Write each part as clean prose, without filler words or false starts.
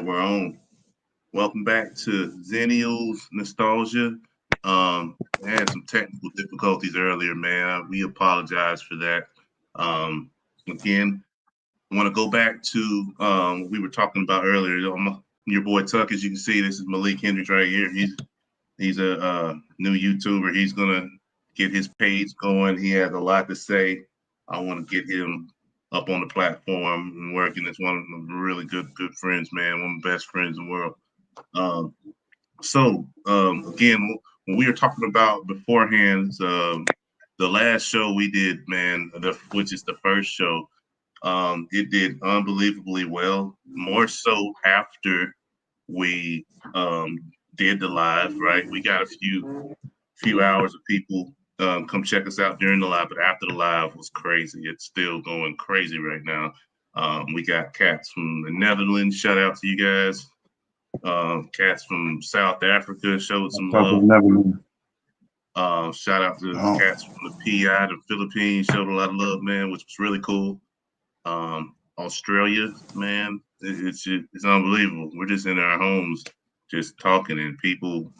we're on. Welcome back to Xennials Nostalgia. I had some technical difficulties earlier, man. We apologize for that. Again, I want to go back to what we were talking about earlier. Your boy Tuck, as you can see, this is Malik Hendrix right here. He's a new YouTuber. He's gonna get his page going. He has a lot to say. I want to get him up on the platform and working. It's one of my really good friends, man. One of the best friends in the world. Um, again, when we were talking about beforehand, the last show we did, man, which is the first show, it did unbelievably well. More so after we did the live, right? We got a few hours of people come check us out during the live, but after the live was crazy. It's still going crazy right now. We got cats from the Netherlands. Shout out to you guys. Cats from South Africa showed some love. Shout out to cats from the PI, the Philippines, showed a lot of love, man, which was really cool. Australia, man, it's unbelievable. We're just in our homes, just talking, and people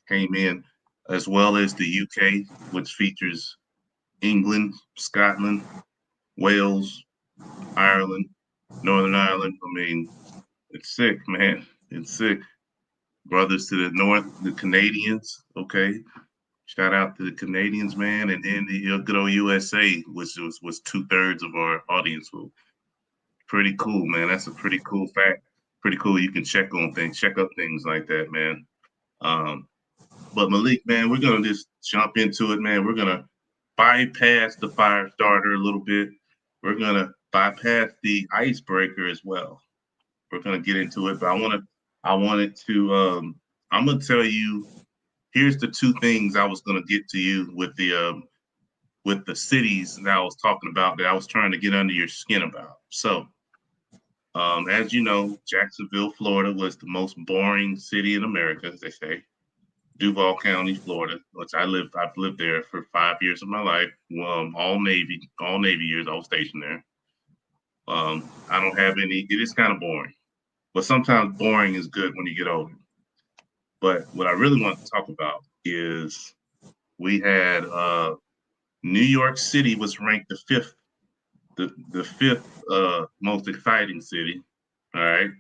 came in, as well as the UK, which features England, Scotland, Wales, Ireland, Northern Ireland. I mean, it's sick, man. It's sick. Brothers to the north, the Canadians. Okay, shout out to the Canadians, man, and then the good old USA, which was 2/3 of our audience. Pretty cool, man. That's a pretty cool fact. Pretty cool. You can check up things like that, man. But Malik, man, we're gonna just jump into it, man. We're gonna bypass the fire starter a little bit. We're gonna bypass the icebreaker as well. We're gonna get into it, but I'm gonna tell you. Here's the two things I was gonna get to you with the cities that I was talking about that I was trying to get under your skin about. So, as you know, Jacksonville, Florida was the most boring city in America, as they say. Duval County, Florida, which I've lived there for 5 years of my life. All Navy years I was stationed there. I don't have any. It is kind of boring, but sometimes boring is good when you get older. But what I really want to talk about is we had New York City was ranked the fifth most exciting city. All right.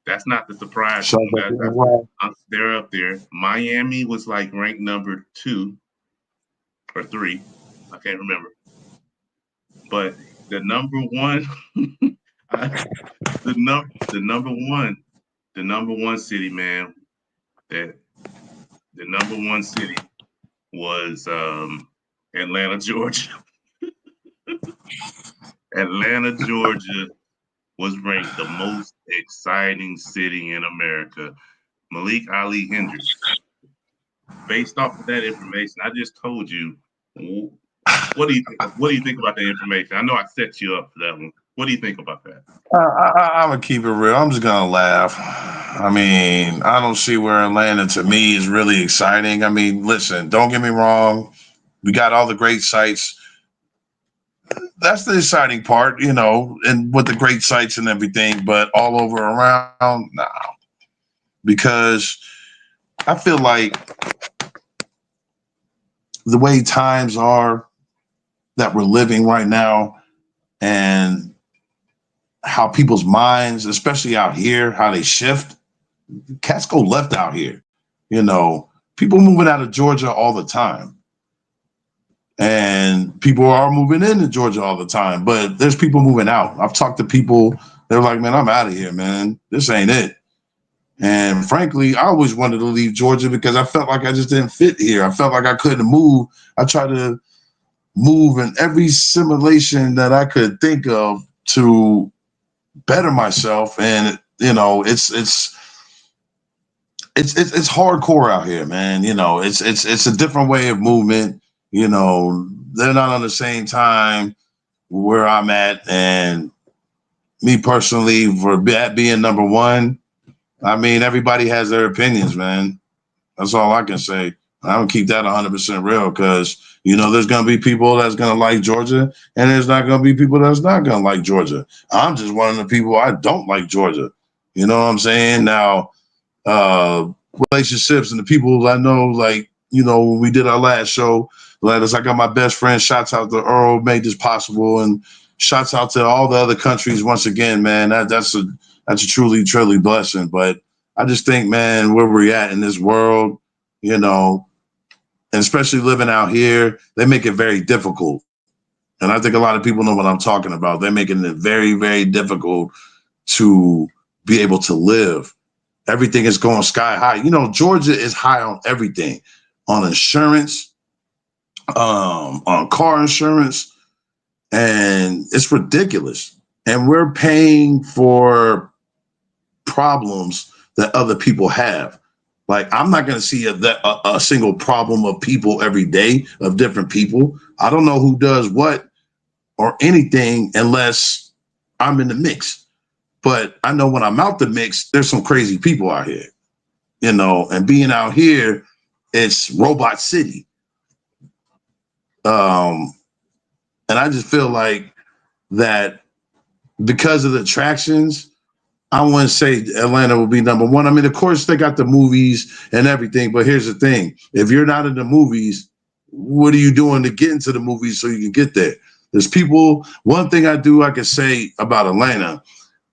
That's not the surprise. They're up there. Miami was like ranked number 2 or 3. I can't remember. But the number one, the number one city, man. The number one city was Atlanta, Georgia. Atlanta, Georgia was ranked the most exciting city in America. Malik Hendrix. Based off of that information, I just told you. What do you think? What do you think about the information? I know I set you up for that one. What do you think about that? I'm gonna keep it real. I'm just gonna laugh. I mean, I don't see where Atlanta to me is really exciting. I mean, listen, don't get me wrong. We got all the great sites. That's the exciting part, and with the great sites and everything, but all over around, nah. Because I feel like the way times are that we're living right now and how people's minds, especially out here, how they shift, cats go left out here. People moving out of Georgia all the time. And people are moving into Georgia all the time, but there's people moving out. I've talked to people, they're like, man, I'm out of here, man. This ain't it. And frankly, I always wanted to leave Georgia because I felt like I just didn't fit here. I felt like I couldn't move. I tried to move in every simulation that I could think of to better myself. And, it's hardcore out here, man. It's a different way of movement. They're not on the same time where I'm at. And me personally, for that being number one, I mean, everybody has their opinions, man. That's all I can say. I don't keep that 100% real because, there's going to be people that's going to like Georgia and there's not going to be people that's not going to like Georgia. I'm just one of the people I don't like Georgia. You know what I'm saying? Now, relationships and the people I know, like, you know, when we did our last show, like, I got my best friend, shouts out to Earl, made this possible, and shouts out to all the other countries once again, man. That's a truly blessing. But I just think, man, where we're at in this world, you know, and especially living out here, they make it very difficult. And I think a lot of people know what I'm talking about. They're making it very, very difficult to be able to live. Everything is going sky high. You know, Georgia is high on everything, on insurance, on car insurance, and it's ridiculous. And we're paying for problems that other people have. Like, I'm not going to see a single problem of people every day, of different people. I don't know who does what or anything unless I'm in the mix. But I know when I'm out the mix, there's some crazy people out here, you know, and being out here, it's Robot City. And I just feel like that because of the attractions, I wouldn't say Atlanta will be number one. I mean, of course, they got the movies and everything, but here's the thing. If you're not in the movies, what are you doing to get into the movies so you can get there? There's people, one thing I can say about Atlanta,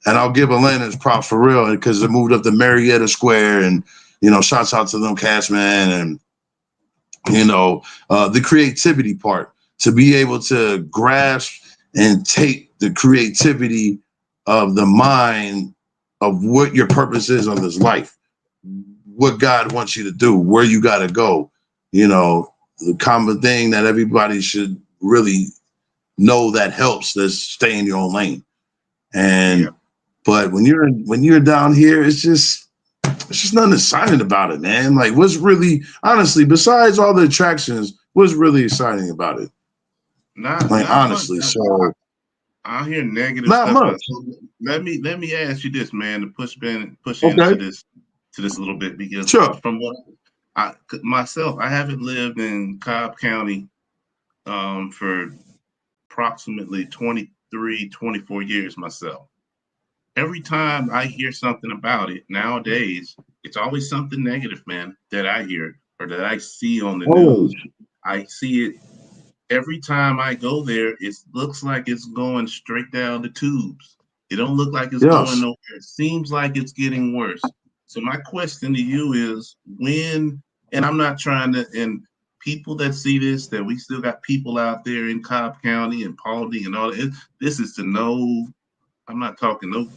and I'll give Atlanta's props for real, because it moved up to Marietta Square, and, you know, shouts out to them cast, man, and, you know, the creativity part, to be able to grasp and take the creativity of the mind of what your purpose is on this life, what God wants you to do, where you got to go. You know, the common thing that everybody should really know that helps is stay in your own lane. And but when you're down here, it's just nothing exciting about it, man. Like, what's really, honestly, besides all the attractions, what's really exciting about it? Not Honestly, much. so I hear negative not stuff. much. So let me ask you this, man, to push Okay, into this a little bit, because sure. from what I myself, I haven't lived in Cobb County for approximately 23, 24 years myself. Every time I hear something about it nowadays, it's always something negative, man, that I hear or that I see on the Always. news. I see it every time I go there. It looks like it's going straight down the tubes. It don't look like it's going Yes. nowhere. It seems like it's getting worse. So my question to you is, when, and I'm not trying to, and people that see this, that we still got people out there in Cobb County and Paulding and all that. This is to know, I'm not talking no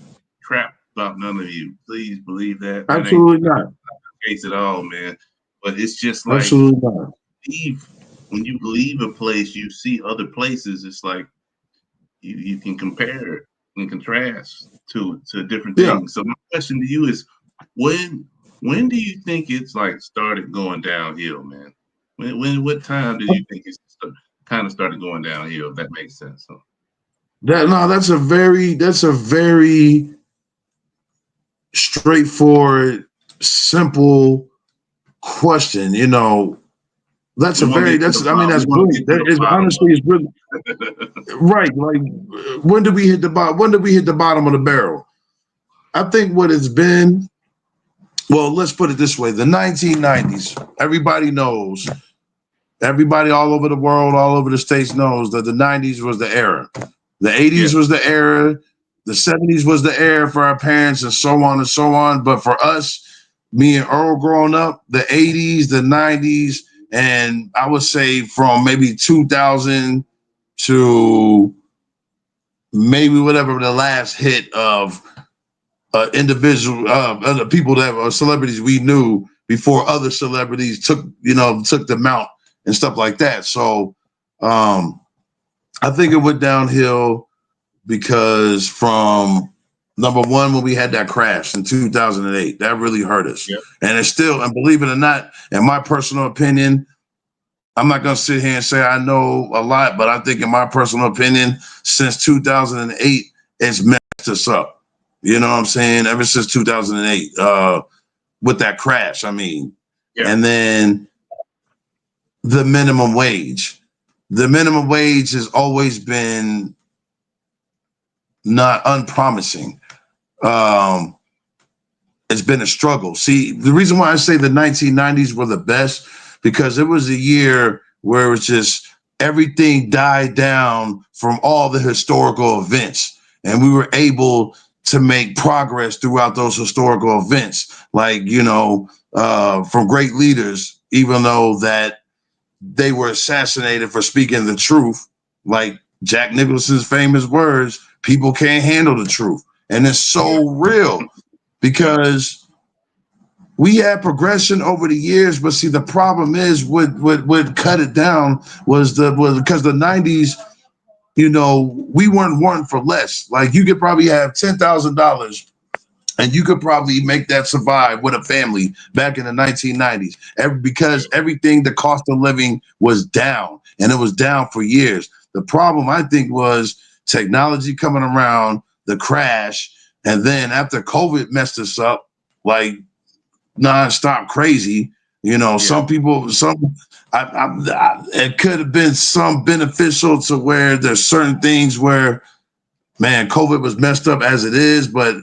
crap about none of you. Please believe that. That ain't Absolutely not. the case at all, man. But it's just like, Absolutely not. when you leave a place, you see other places. It's like you can compare and contrast to different Yeah. things. So my question to you is, when do you think it's like started going downhill, man? What time do you think it's kind of started going downhill? If that makes sense. So. That's a very straightforward, simple question. You know, that's We a want to very get to the I mean, bottom. that's We want to brilliant. get to That the is bottom honestly is really of right. Like, when did we hit the bottom? When did we hit the bottom of the barrel? I think what it's been. Well, let's put it this way: the 1990s. Everybody knows. Everybody all over the world, all over the states knows that the 90s was the era. The 80s was the era. The 70s was the era for our parents, and so on and so on. But for us, me and Earl growing up, the 80s, the 90s, and I would say from maybe 2000 to maybe whatever the last hit of individual other people that were celebrities we knew before other celebrities took the mount and stuff like that. So I think it went downhill because from number one, when we had that crash in 2008, that really hurt us. Yep. And it's still, and believe it or not, in my personal opinion, I'm not going to sit here and say I know a lot, but I think in my personal opinion, since 2008, it's messed us up. You know what I'm saying? Ever since 2008, with that crash, I mean. Yeah. And then the minimum wage. The minimum wage has always been not unpromising. it's been a struggle. See, the reason why I say the 1990s were the best, because it was a year where it was just everything died down from all the historical events. And we were able to make progress throughout those historical events, like, from great leaders, even though that they were assassinated for speaking the truth. Like Jack Nicholson's famous words, people can't handle the truth. And it's so real because we had progression over the years, but see, the problem is what cut it down was because the 90s, we weren't wanting for less. Like you could probably have $10,000 and you could probably make that survive with a family back in the 1990s. Because everything, the cost of living was down, and it was down for years. The problem, I think, was technology coming around, the crash, and then after COVID messed us up, like nonstop crazy. Some people, it could have been some beneficial to where there's certain things where, man, COVID was messed up as it is, but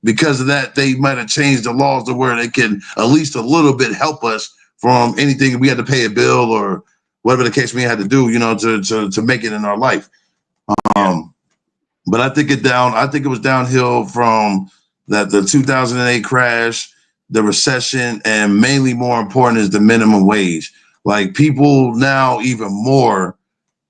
because of that, they might have changed the laws to where they can at least a little bit help us from anything we had to pay a bill or whatever the case we had to do, to make it in our life. But I think it was downhill from the 2008 crash, the recession, and mainly more important is the minimum wage. Like people now even more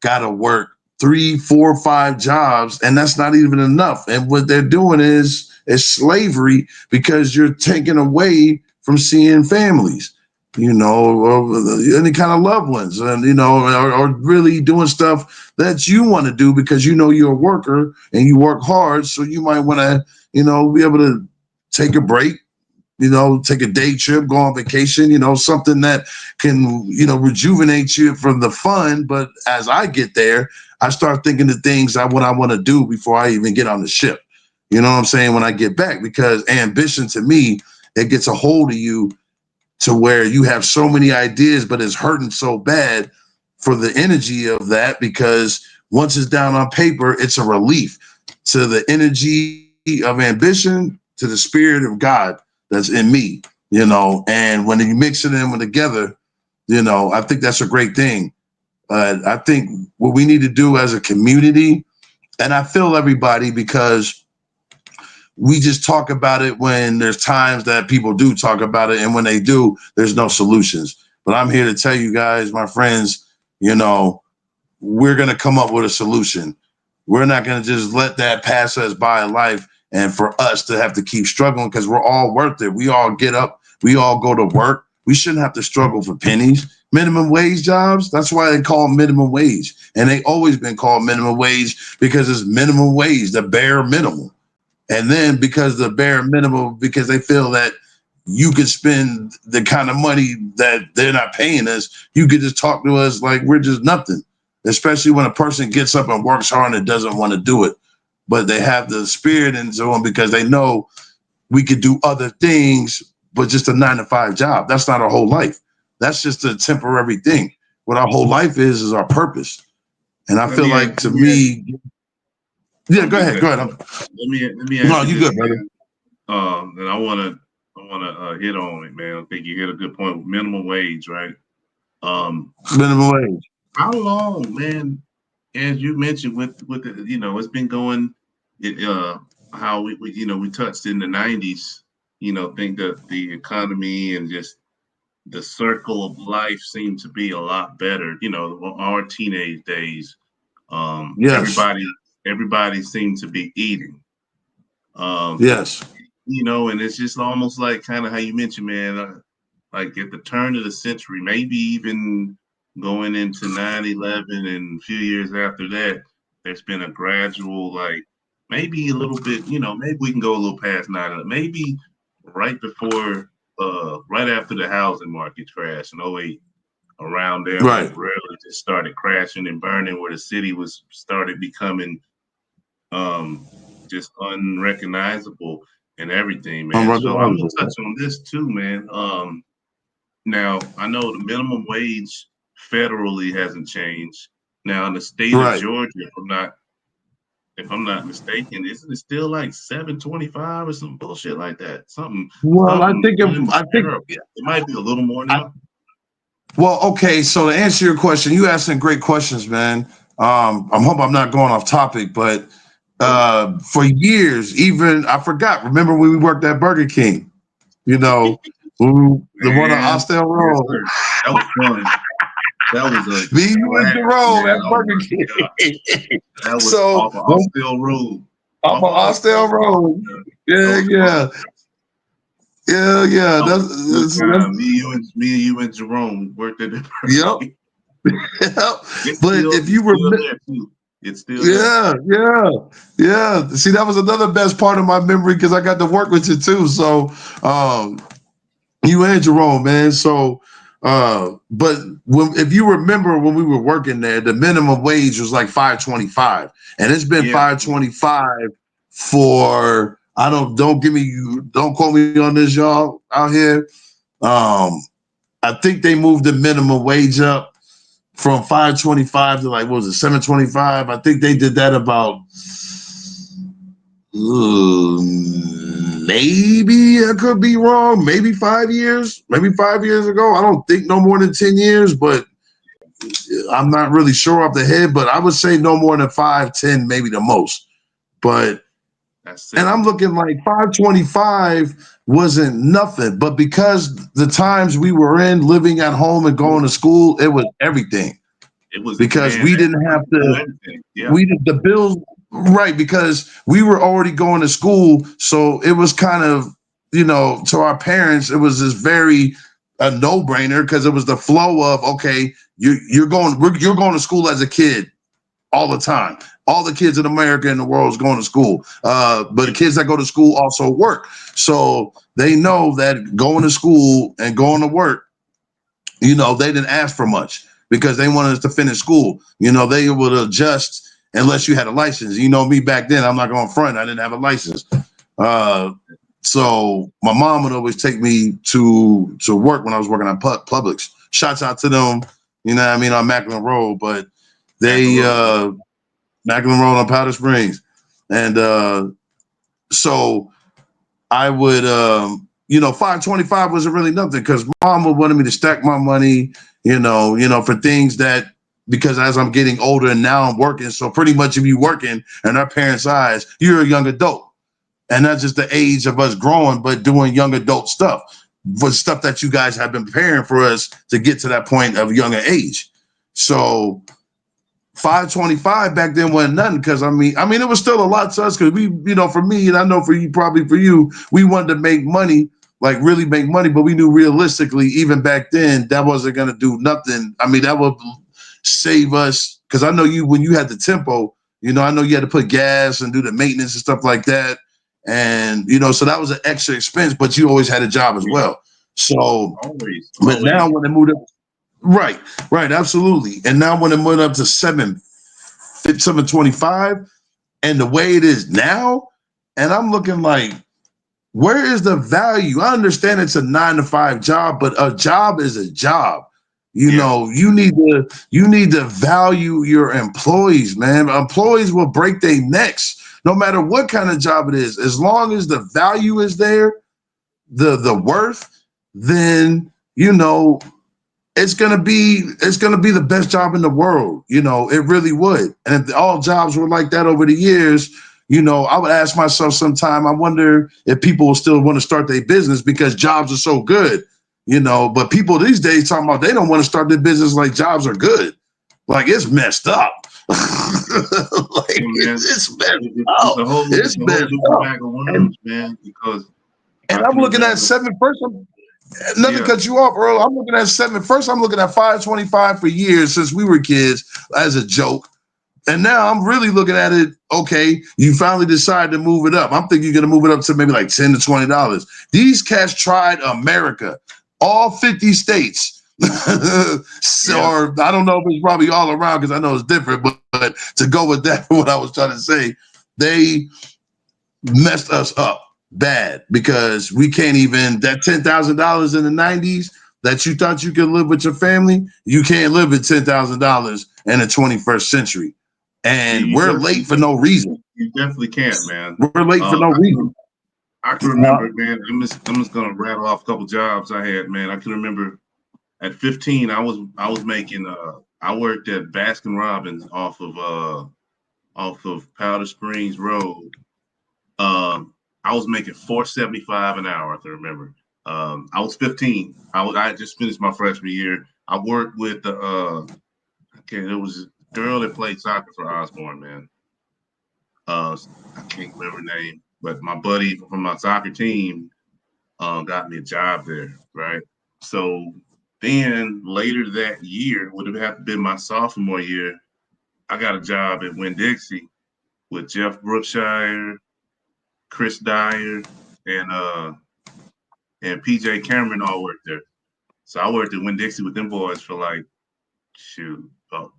got to work 3, 4, 5 jobs, and that's not even enough. And what they're doing is slavery, because you're taking away from seeing families, or any kind of loved ones, and or really doing stuff that you want to do because you're a worker and you work hard, so you might want to be able to take a break, take a day trip, go on vacation, something that can, rejuvenate you from the fun. But as I get there, I start thinking of things what I want to do before I even get on the ship. You know what I'm saying? When I get back, because ambition to me, it gets a hold of you to where you have so many ideas, but it's hurting so bad for the energy of that, because once it's down on paper, it's a relief to the energy of ambition, to the spirit of God that's in me, and when you mix it in together, I think that's a great thing. I think what we need to do as a community, and I feel everybody, because we just talk about it when there's times that people do talk about it, and when they do, there's no solutions. But I'm here to tell you guys, my friends, we're going to come up with a solution. We're not going to just let that pass us by in life, and for us to have to keep struggling, because we're all worth it. We all get up, we all go to work. We shouldn't have to struggle for pennies. Minimum wage jobs, that's why they call minimum wage. And they always been called minimum wage, because it's minimum wage, the bare minimum. And then because the bare minimum, because they feel that you could spend the kind of money that they're not paying us, you could just talk to us like we're just nothing, especially when a person gets up and works hard and doesn't want to do it. But they have the spirit and so on, because they know we could do other things, but just a 9-to-5 job. That's not our whole life. That's just a temporary thing. What our whole life is our purpose. And I feel like, to me, yeah, go ahead. Let me ask no, you this, good, brother. And I wanna hit on it, man. I think you hit a good point with minimum wage, right? Minimum wage. How long, man? As you mentioned, with the, it's been going. How we touched in the 90s. Think that the economy and just the circle of life seemed to be a lot better. Our teenage days. Yes. Everybody seemed to be eating. Yes. And it's just almost like kind of how you mentioned, man, like at the turn of the century, maybe even going into 9/11 and a few years after that, there's been a gradual, like maybe a little bit, maybe we can go a little past 9/11, maybe right before, right after the housing market crash in '08, around there when it really just started crashing and burning, where the city was started becoming just unrecognizable and everything, man. So I'm gonna touch on this too, man. Now I know the minimum wage federally hasn't changed. Now in the state of Georgia, if I'm not mistaken, isn't it still like 725 or some bullshit like that? Well, I think it might be a little more now. Well, okay. So to answer your question, you asking great questions, man. I'm hoping I'm not going off topic, but for years, even I forgot. Remember when we worked at Burger King? You know, the one on Austell Road. Yes, that was fun. That was a me, you, and Jerome at Burger King. That was off of Austell Road. Off of Austell Road. Yeah. That's me, you, and Jerome worked at it. Yep. But if you remember, it's still there. Yeah. See, that was another best part of my memory because I got to work with you too. So, you and Jerome, man. So, but if you remember when we were working there, the minimum wage was like $5.25, and it's been $5.25 for don't quote me on this, y'all out here. I think they moved the minimum wage up from $5.25 to like, what was it, $7.25? I think they did that about maybe I could be wrong, maybe 5 years ago. I don't think no more than 10 years, but I'm not really sure off the head, but I would say no more than 5, 10, maybe the most. But and I'm looking like $5.25 wasn't nothing, but because the times we were in, living at home and going to school, it was everything. It was because we didn't have to. We did the bills right because we were already going to school, so it was kind of to our parents it was just very a no-brainer because it was the flow of you're going to school as a kid all the time. All the kids in America and the world is going to school. But the kids that go to school also work. So they know that going to school and going to work, they didn't ask for much because they wanted us to finish school. They would adjust unless you had a license. Me back then, I'm not going front. I didn't have a license. So my mom would always take me to work when I was working on Publix. Shouts out to them, on Macklin Road, but they Macklin Road on Powder Springs. And so I would $5.25 wasn't really nothing because mom would wanted me to stack my money, for things that because as I'm getting older and now I'm working. So pretty much if you working in our parents' eyes, you're a young adult. And not just the age of us growing, but doing young adult stuff. For stuff that you guys have been preparing for us to get to that point of younger age. So $5.25 back then wasn't nothing because I mean it was still a lot to us because we, for me and I know for you, probably for you, we wanted to make money, like really make money, but we knew realistically, even back then, that wasn't gonna do nothing. I mean, that would save us because I know you when you had the tempo, I know you had to put gas and do the maintenance and stuff like that. And so that was an extra expense, but you always had a job as well. So but now when it moved up. Right, absolutely. And now when it went up to $7.25, and the way it is now, and I'm looking like, where is the value? I understand it's a 9-to-5 job, but a job is a job. You need to value your employees, man. Employees will break their necks no matter what kind of job it is. As long as the value is there, the worth, then it's gonna be the best job in the world. It really would. And if all jobs were like that over the years, I would ask myself sometime, I wonder if people will still want to start their business because jobs are so good, but people these days talking about they don't want to start their business like jobs are good. Like it's messed up. It's messed up. It's messed up. Man, because and I'm looking at $7. Nothing cut you off, Earl. I'm looking at $7. First, I'm looking at $5.25 for years since we were kids as a joke. And now I'm really looking at it, okay, you finally decided to move it up. I'm thinking you're going to move it up to maybe like $10 to $20. These cats tried America, all 50 states. Or I don't know if it's probably all around because I know it's different, but to go with that, what I was trying to say, they messed us up bad because we can't even that $10,000 in the 90s that you thought you could live with your family, you can't live at $10,000 in the 21st century. and You we're late for no reason. You definitely can't, man. We're late for no reason. I can remember, man. I'm just gonna rattle off a couple jobs I had, man. I can remember at 15, I was making I worked at Baskin Robbins off of Powder Springs Road. I was making $4.75 an hour. I can remember. I was 15. I had just finished my freshman year. I worked with it was a girl that played soccer for Osborne, man. I can't remember her name, but my buddy from my soccer team got me a job there, right? So then later that year, would have been my sophomore year, I got a job at Winn-Dixie with Jeff Brookshire, Chris Dyer, and PJ Cameron all worked there. So I worked at Winn-Dixie with them boys for like about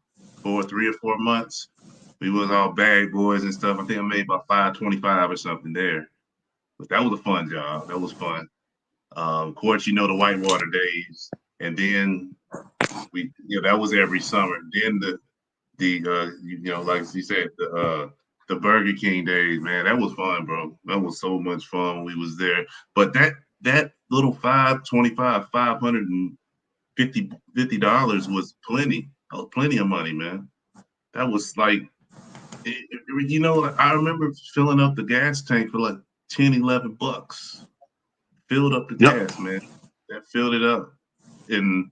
3 or 4 months. We was all bag boys and stuff. I think I made about $5.25 or something there. But that was a fun job. That was fun. Of course, the Whitewater days, and then that was every summer. Then like you said, the Burger King days, man, that was fun, bro. That was so much fun when we was there. But that little $5.25, $550 was plenty. That was plenty of money, man. That was like, I remember filling up the gas tank for like 10, $11. Filled up the gas, man. That filled it up. And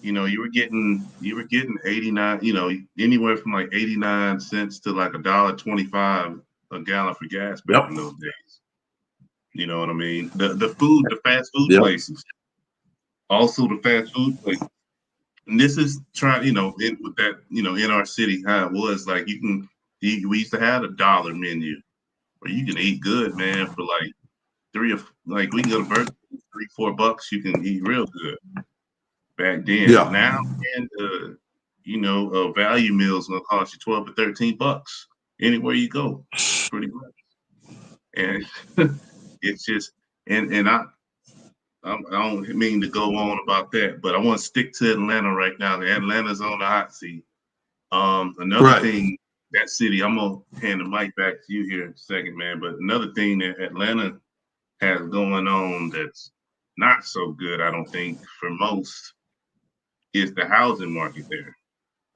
you were getting 89, anywhere from like 89 cents to like $1.25 a gallon for gas back in those days. You know what I mean? The fast food places. Also the fast food places. And this is trying, with that, in our city, how it was like we used to have a dollar menu where you can eat good, man, for like we can go to Burger King, $3-4, you can eat real good. Back then, now, and a value meal is gonna cost you $12 or $13 anywhere you go, pretty much. And it's just, and I don't mean to go on about that, but I want to stick to Atlanta right now. Atlanta's on the hot seat. Another thing, that city, I'm gonna hand the mic back to you here in a second, man. But another thing that Atlanta has going on that's not so good, I don't think, for most, is the housing market there.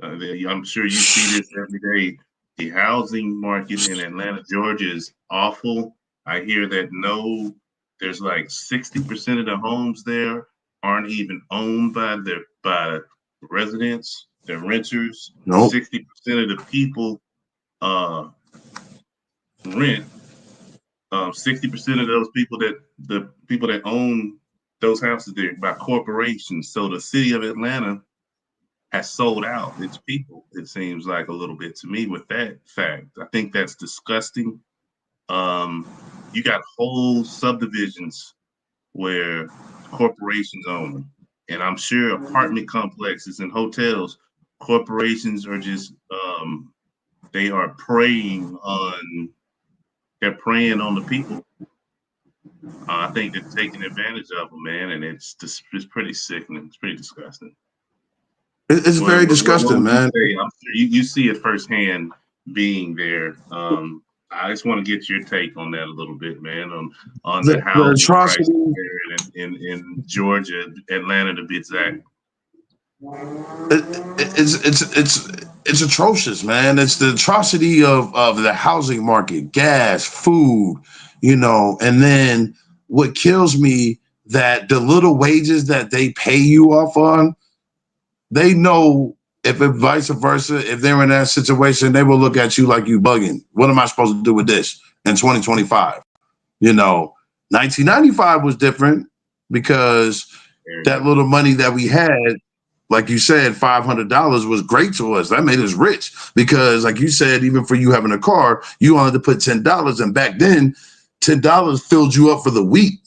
I'm sure you see this every day. The housing market in Atlanta, Georgia is awful. I hear that there's like 60% of the homes there aren't even owned by residents, they're renters. 60% of the people rent. 60% of those people that own those houses there by corporations. So the city of Atlanta has sold out its people, it seems like, a little bit to me with that fact. I think that's disgusting. You got whole subdivisions where corporations own them. And I'm sure apartment complexes and hotels, corporations are just, they are preying on the people. I think they're taking advantage of them, man, and it's pretty sickening. It's pretty disgusting. It's very disgusting, man. I'm sure you see it firsthand being there. I just want to get your take on that a little bit, man, on the housing crisis there in Georgia, Atlanta to be exact. It's atrocious, man. It's the atrocity of the housing market, gas, food, and then what kills me, that the little wages that they pay you off on, they know if it vice versa, if they're in that situation, they will look at you like you bugging. What am I supposed to do with this in 2025? 1995 was different because that little money that we had, like you said, $500 was great to us. That made us rich because, like you said, even for you having a car, you wanted to put $10, and back then, $10 filled you up for the week.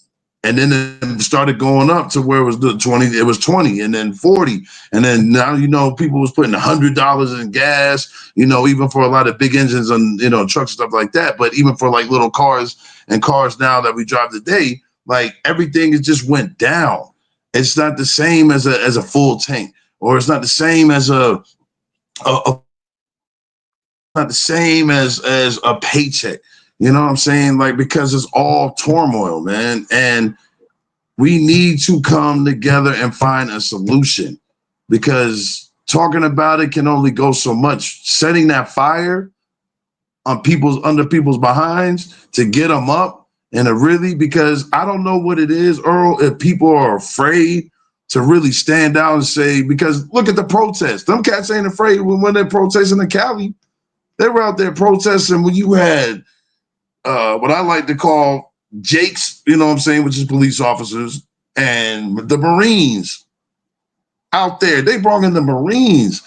And then it started going up to where it was 20. It was 20, and then 40, and then now people was putting $100 in gas. Even for a lot of big engines and trucks and stuff like that. But even for like little cars and cars now that we drive today, like everything has just went down. It's not the same as a full tank, or it's not the same as a not the same as a paycheck. You know what I'm saying? Like, because it's all turmoil, man. And we need to come together and find a solution, because talking about it can only go so much. Setting that fire on under people's behinds to get them up, and because I don't know what it is, Earl, if people are afraid to really stand out and say, because look at the protests. Them cats ain't afraid when they're protesting in Cali. They were out there protesting when you had what I like to call Jakes, you know what I'm saying, which is police officers, and the Marines out there. They brought in the Marines.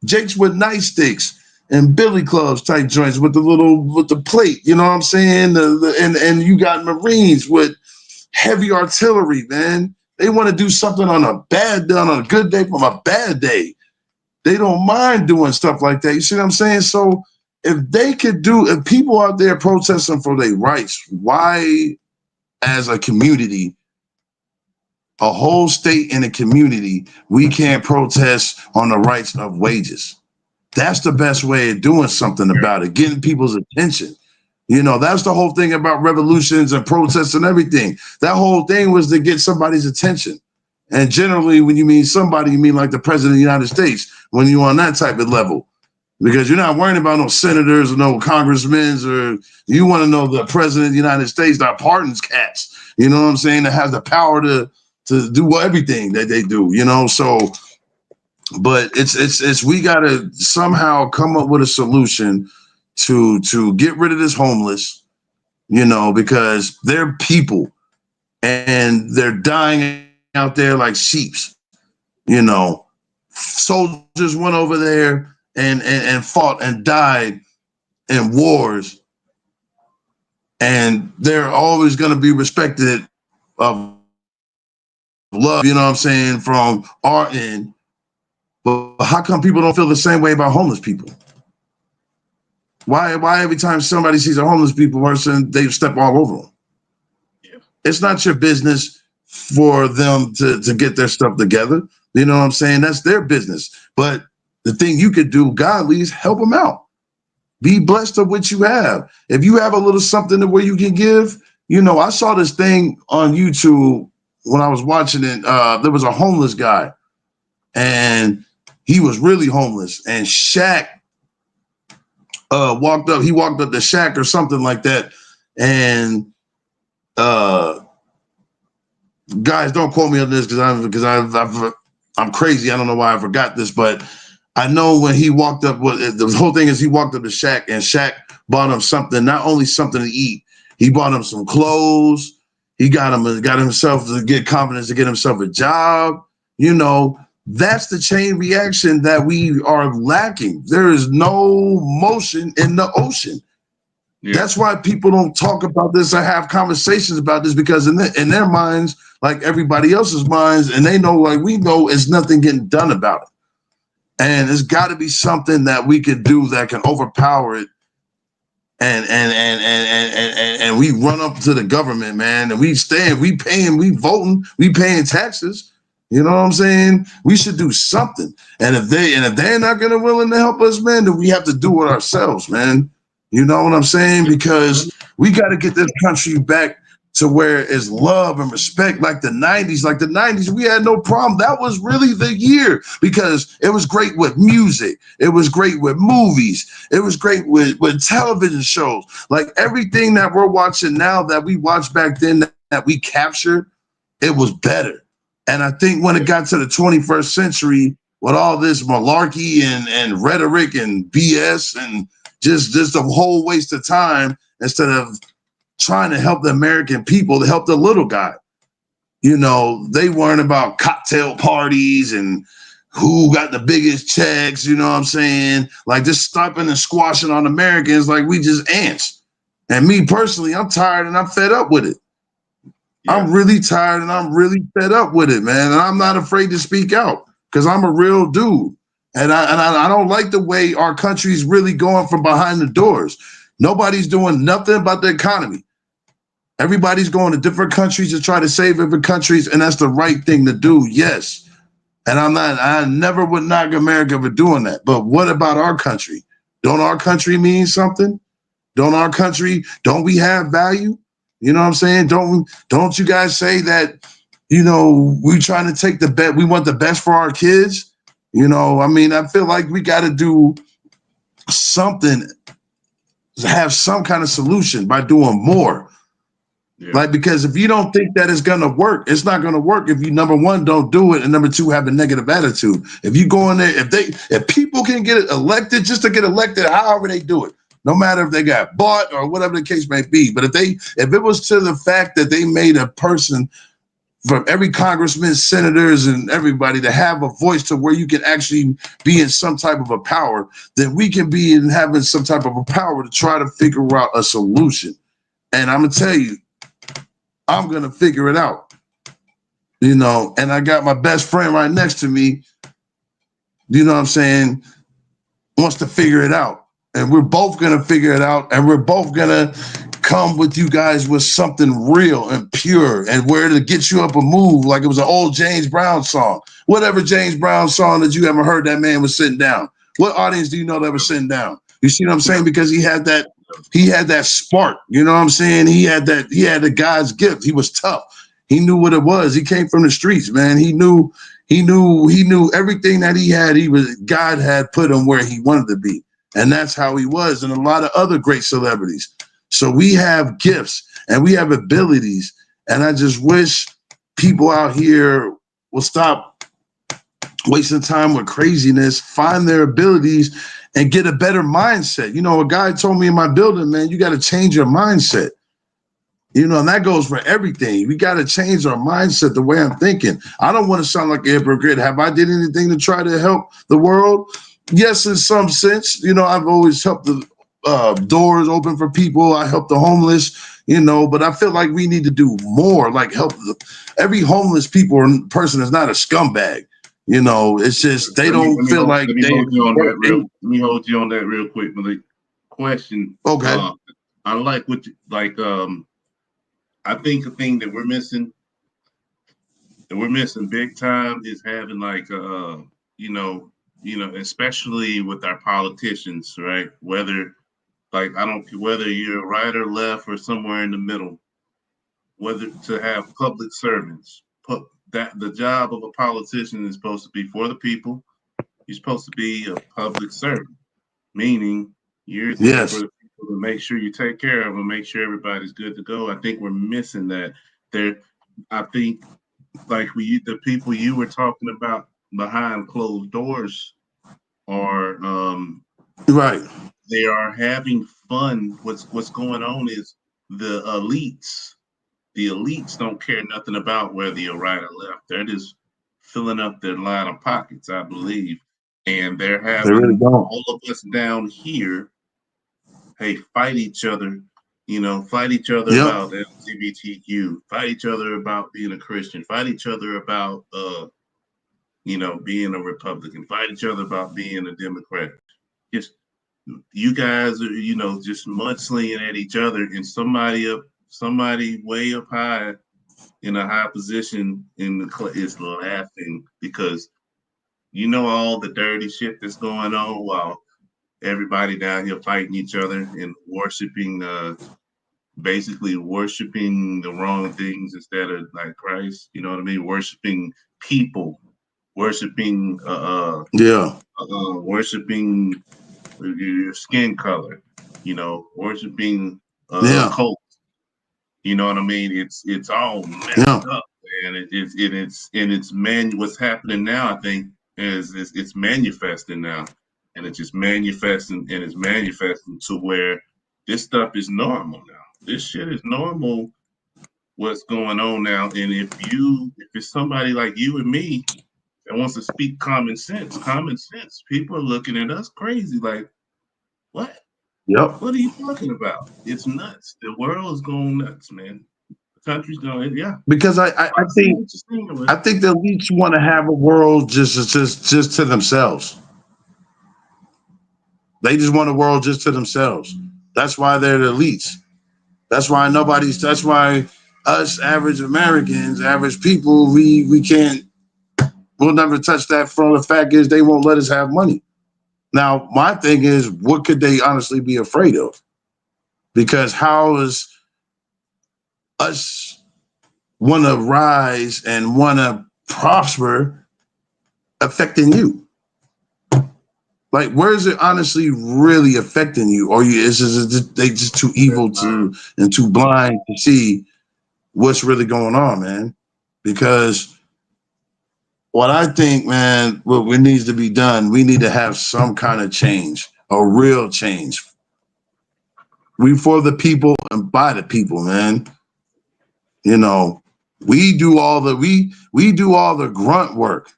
Jakes with nightsticks and billy clubs type joints with the plate, you know what I'm saying? And you got Marines with heavy artillery, man. They want to do something on a good day from a bad day. They don't mind doing stuff like that. You see what I'm saying? So if people out there protesting for their rights, why, as a community, a whole state and a community, we can't protest on the rights of wages? That's the best way of doing something about it, getting people's attention. You know, that's the whole thing about revolutions and protests and everything. That whole thing was to get somebody's attention. And generally, when you mean somebody, you mean like the president of the United States, when you're on that type of level. Because you're not worrying about no senators or no congressmen, or you want to know the president of the United States that pardons cats, you know what I'm saying, that has the power to do everything that they do, you know. So, but it's we got to somehow come up with a solution to get rid of this homeless, you know, because they're people and they're dying out there like sheeps, you know. Soldiers went over there and fought and died in wars, and they're always going to be respected of love, you know what I'm saying, from our end. But how come people don't feel the same way about homeless people? Why every time somebody sees a homeless person, they step all over them? Yeah. It's not your business for them to get their stuff together. You know what I'm saying? That's their business. But the thing you could do, godly, is help them out. Be blessed of what you have. If you have a little something to where you can give, you know, I saw this thing on YouTube when I was watching it. There was a homeless guy, and he was really homeless. And Shaq walked up. He walked up to Shaq or something like that. And guys, don't quote me on this because I'm crazy. I don't know why I forgot this, but I know when he walked up, the whole thing is he walked up to Shaq, and Shaq bought him something, not only something to eat, he bought him some clothes. He got himself to get confidence to get himself a job. You know, that's the chain reaction that we are lacking. There is no motion in the ocean. Yeah. That's why people don't talk about this or have conversations about this, because in their minds, like everybody else's minds, and they know, like we know, it's nothing getting done about it. And there's got to be something that we could do that can overpower it. And we run up to the government, man, and we voting, we paying taxes. You know what I'm saying? We should do something. And if they're not gonna willing to help us, man, then we have to do it ourselves, man. You know what I'm saying? Because we got to get this country back to where it's love and respect, like the 90s. Like the 90s, we had no problem. That was really the year, because it was great with music. It was great with movies. It was great with television shows. Like everything that we're watching now that we watched back then that we captured, it was better. And I think when it got to the 21st century, with all this malarkey and rhetoric and BS and just a whole waste of time, instead of trying to help the American people, to help the little guy. You know, they weren't about cocktail parties and who got the biggest checks, you know what I'm saying? Like just stopping and squashing on Americans like we just ants. And me personally, I'm tired and I'm fed up with it. Yeah. I'm really tired and I'm really fed up with it, man. And I'm not afraid to speak out because I'm a real dude. And I don't like the way our country's really going from behind the doors. Nobody's doing nothing about the economy. Everybody's going to different countries to try to save different countries, and that's the right thing to do, yes. And I never would knock America for doing that. But what about our country? Don't our country mean something? Don't we have value? You know what I'm saying? Don't you guys say that, we trying to take the bet, we want the best for our kids? I mean, I feel like we got to do something, have some kind of solution by doing more. Yeah. Like, because if you don't think that it's gonna work, it's not gonna work if you, number one, don't do it, and number two, have a negative attitude. If you go in there, if people can get elected just to get elected, however they do it, no matter if they got bought or whatever the case may be. But if it was to the fact that they made a person from every congressman, senators, and everybody to have a voice to where you can actually be in some type of a power, then we can be in having some type of a power to try to figure out a solution. And I'm gonna tell you, I'm going to figure it out, and I got my best friend right next to me, what I'm saying, wants to figure it out. And we're both going to figure it out, and we're both going to come with you guys with something real and pure and where to get you up a move like it was an old James Brown song. Whatever James Brown song that you ever heard that man was sitting down. What audience do you know that was sitting down? You see what I'm saying? Because he had that spark, you know what I'm saying? He had the God's gift. He was tough. He knew what it was. He came from the streets, man. He knew everything that he had. God had put him where he wanted to be. And that's how he was. And a lot of other great celebrities. So we have gifts and we have abilities. And I just wish people out here will stop wasting time with craziness, find their abilities, and get a better mindset. A guy told me in my building, man, you got to change your mindset. And that goes for everything. We got to change our mindset, the way I'm thinking. I don't want to sound like a hypocrite. Have I did anything to try to help the world? Yes, in some sense. I've always helped the doors open for people. I help the homeless, but I feel like we need to do more, like help every homeless person is not a scumbag. It's just they don't feel like they. Let me hold you on that real quick, Malik. Question. Okay. I like what I think the thing that we're missing big time is having especially with our politicians, right? Whether whether you're right or left or somewhere in the middle, whether to have public servants. That the job of a politician is supposed to be for the people. You're supposed to be a public servant, meaning you're there for the people to make sure you take care of them, make sure everybody's good to go. I think we're missing that. I think the people you were talking about behind closed doors are right. They are having fun. What's going on is the elites. The elites don't care nothing about whether you're right or left. They're just filling up their line of pockets, I believe. And they're having all of us down here, hey, fight each other, fight each other about LGBTQ, fight each other about being a Christian, fight each other about, being a Republican, fight each other about being a Democrat. Just, you guys are, just mudslinging at each other, and somebody way up high in a high position is laughing because all the dirty shit that's going on while everybody down here fighting each other and basically worshiping the wrong things instead of like Christ. You know what I mean? Worshiping people, worshiping worshiping your skin color, worshiping cult. You know what I mean? It's all messed up, and what's happening now, I think, is it's manifesting now, and it's just manifesting, and it's manifesting to where this stuff is normal now. This shit is normal. What's going on now? And if it's somebody like you and me that wants to speak common sense, people are looking at us crazy, like, what? Yep. What are you talking about? It's nuts. The world is going nuts, man. The country's going, Because I think the elites want to have a world just to themselves. They just want a world just to themselves. That's why they're the elites. That's why us average Americans, average people, we can't We'll never touch that. For the fact is, they won't let us have money. Now, my thing is, what could they honestly be afraid of? Because how is us want to rise and want to prosper affecting you? Like, where is it honestly really affecting you? Or they just too evil to and too blind to see what's really going on, man? Because what I think, man, what needs to be done, we need to have some kind of change, a real change. We for the people and by the people, man. You know, we do all the we do all the grunt work.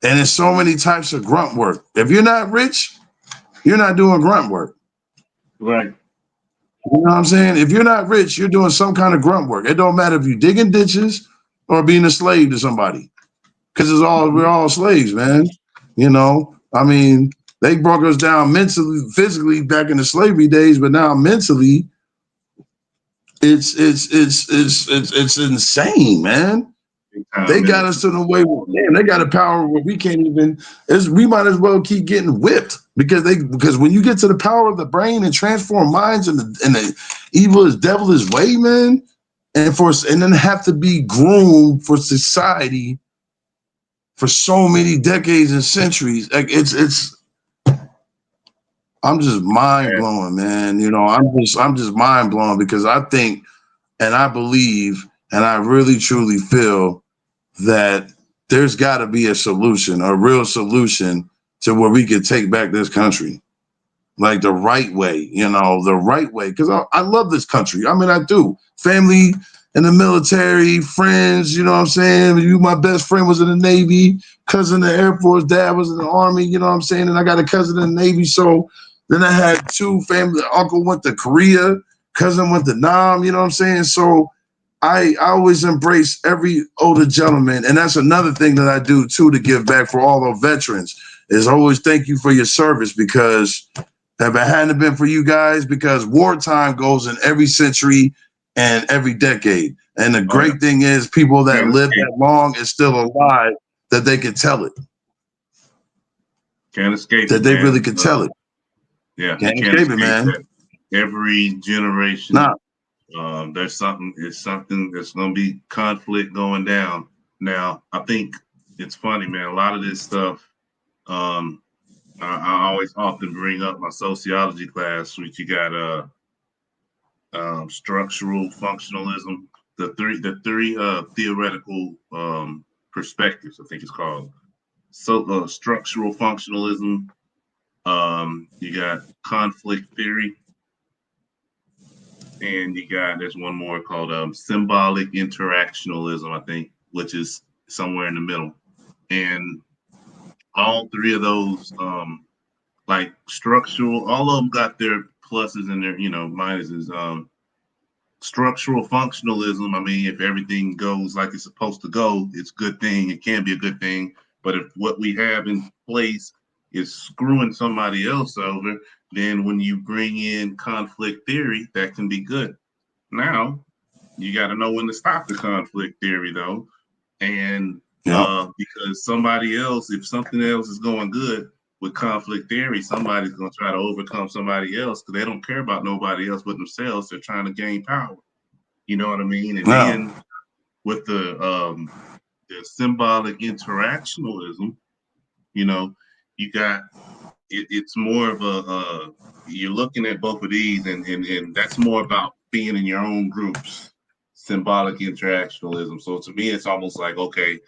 And there's so many types of grunt work. If you're not rich, you're not doing grunt work. Right. You know what I'm saying? If you're not rich, you're doing some kind of grunt work. It don't matter if you're digging ditches or being a slave to somebody. Because we're all slaves, man. You know, I mean, they broke us down mentally, physically back in the slavery days, but now mentally, it's insane, man. They got us to the way, man, they got a power where we can't even, we might as well keep getting whipped because when you get to the power of the brain and transform minds in the evilest, devilish way, man, and then have to be groomed for society for so many decades and centuries. Like I'm just mind blowing, man. You know, I'm just mind blown because I think and I believe and I really truly feel that there's got to be a solution, a real solution to where we could take back this country, like the right way, you know, the right way. Because I love this country. I mean, I do. Family in the military, friends, you know what I'm saying? My best friend was in the Navy, cousin in the Air Force, dad was in the Army, you know what I'm saying? And I got a cousin in the Navy. So then I had two family. Uncle went to Korea, cousin went to Nam, you know what I'm saying? So I always embrace every older gentleman. And that's another thing that I do too to give back for all the veterans is always thank you for your service because if it hadn't been for you guys, because wartime goes in every century and every decade. And the great thing is people that live that long and still alive that they can tell it. Can't escape that it, they man. really could tell it. Yeah, Can't escape it, man. That. Every generation. Nah. It's something that's going to be conflict going down. Now, I think it's funny, man. A lot of this stuff, I always often bring up my sociology class, which you got structural functionalism, the three theoretical perspectives, I think it's called. So structural functionalism, you got conflict theory, and there's one more called symbolic interactionalism, I think, which is somewhere in the middle. And all three of those, like structural, all of them got their pluses and their, minuses. Structural functionalism, I mean, if everything goes like it's supposed to go, it's a good thing. It can be a good thing. But if what we have in place is screwing somebody else over, then when you bring in conflict theory, that can be good. Now, you got to know when to stop the conflict theory, though. And because somebody else, if something else is going good with conflict theory, somebody's going to try to overcome somebody else because they don't care about nobody else but themselves. They're trying to gain power. You know what I mean? And then with the symbolic interactionalism, you got it's more of a you're looking at both of these, and that's more about being in your own groups. Symbolic interactionalism. So to me, it's almost like, okay,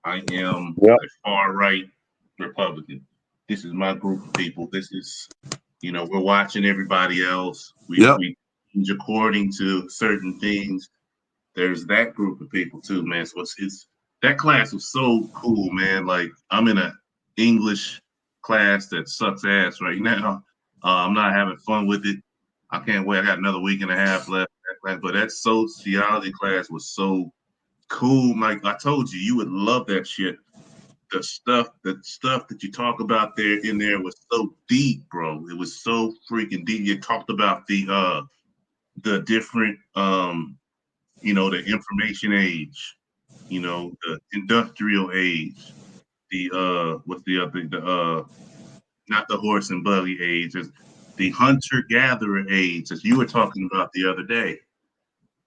I am a far right Republican. This is my group of people. This is, we're watching everybody else. We change according to certain things. There's that group of people too, man. So it's that class was so cool, man. Like I'm in an English class that sucks ass right now. I'm not having fun with it. I can't wait. I got another week and a half left. But that sociology class was so cool. Like I told you, you would love that shit. The stuff that you talk about in there was so deep, bro. It was so freaking deep. You talked about the different the information age, the industrial age, not the horse and buggy age, it's the hunter gatherer age, as you were talking about the other day.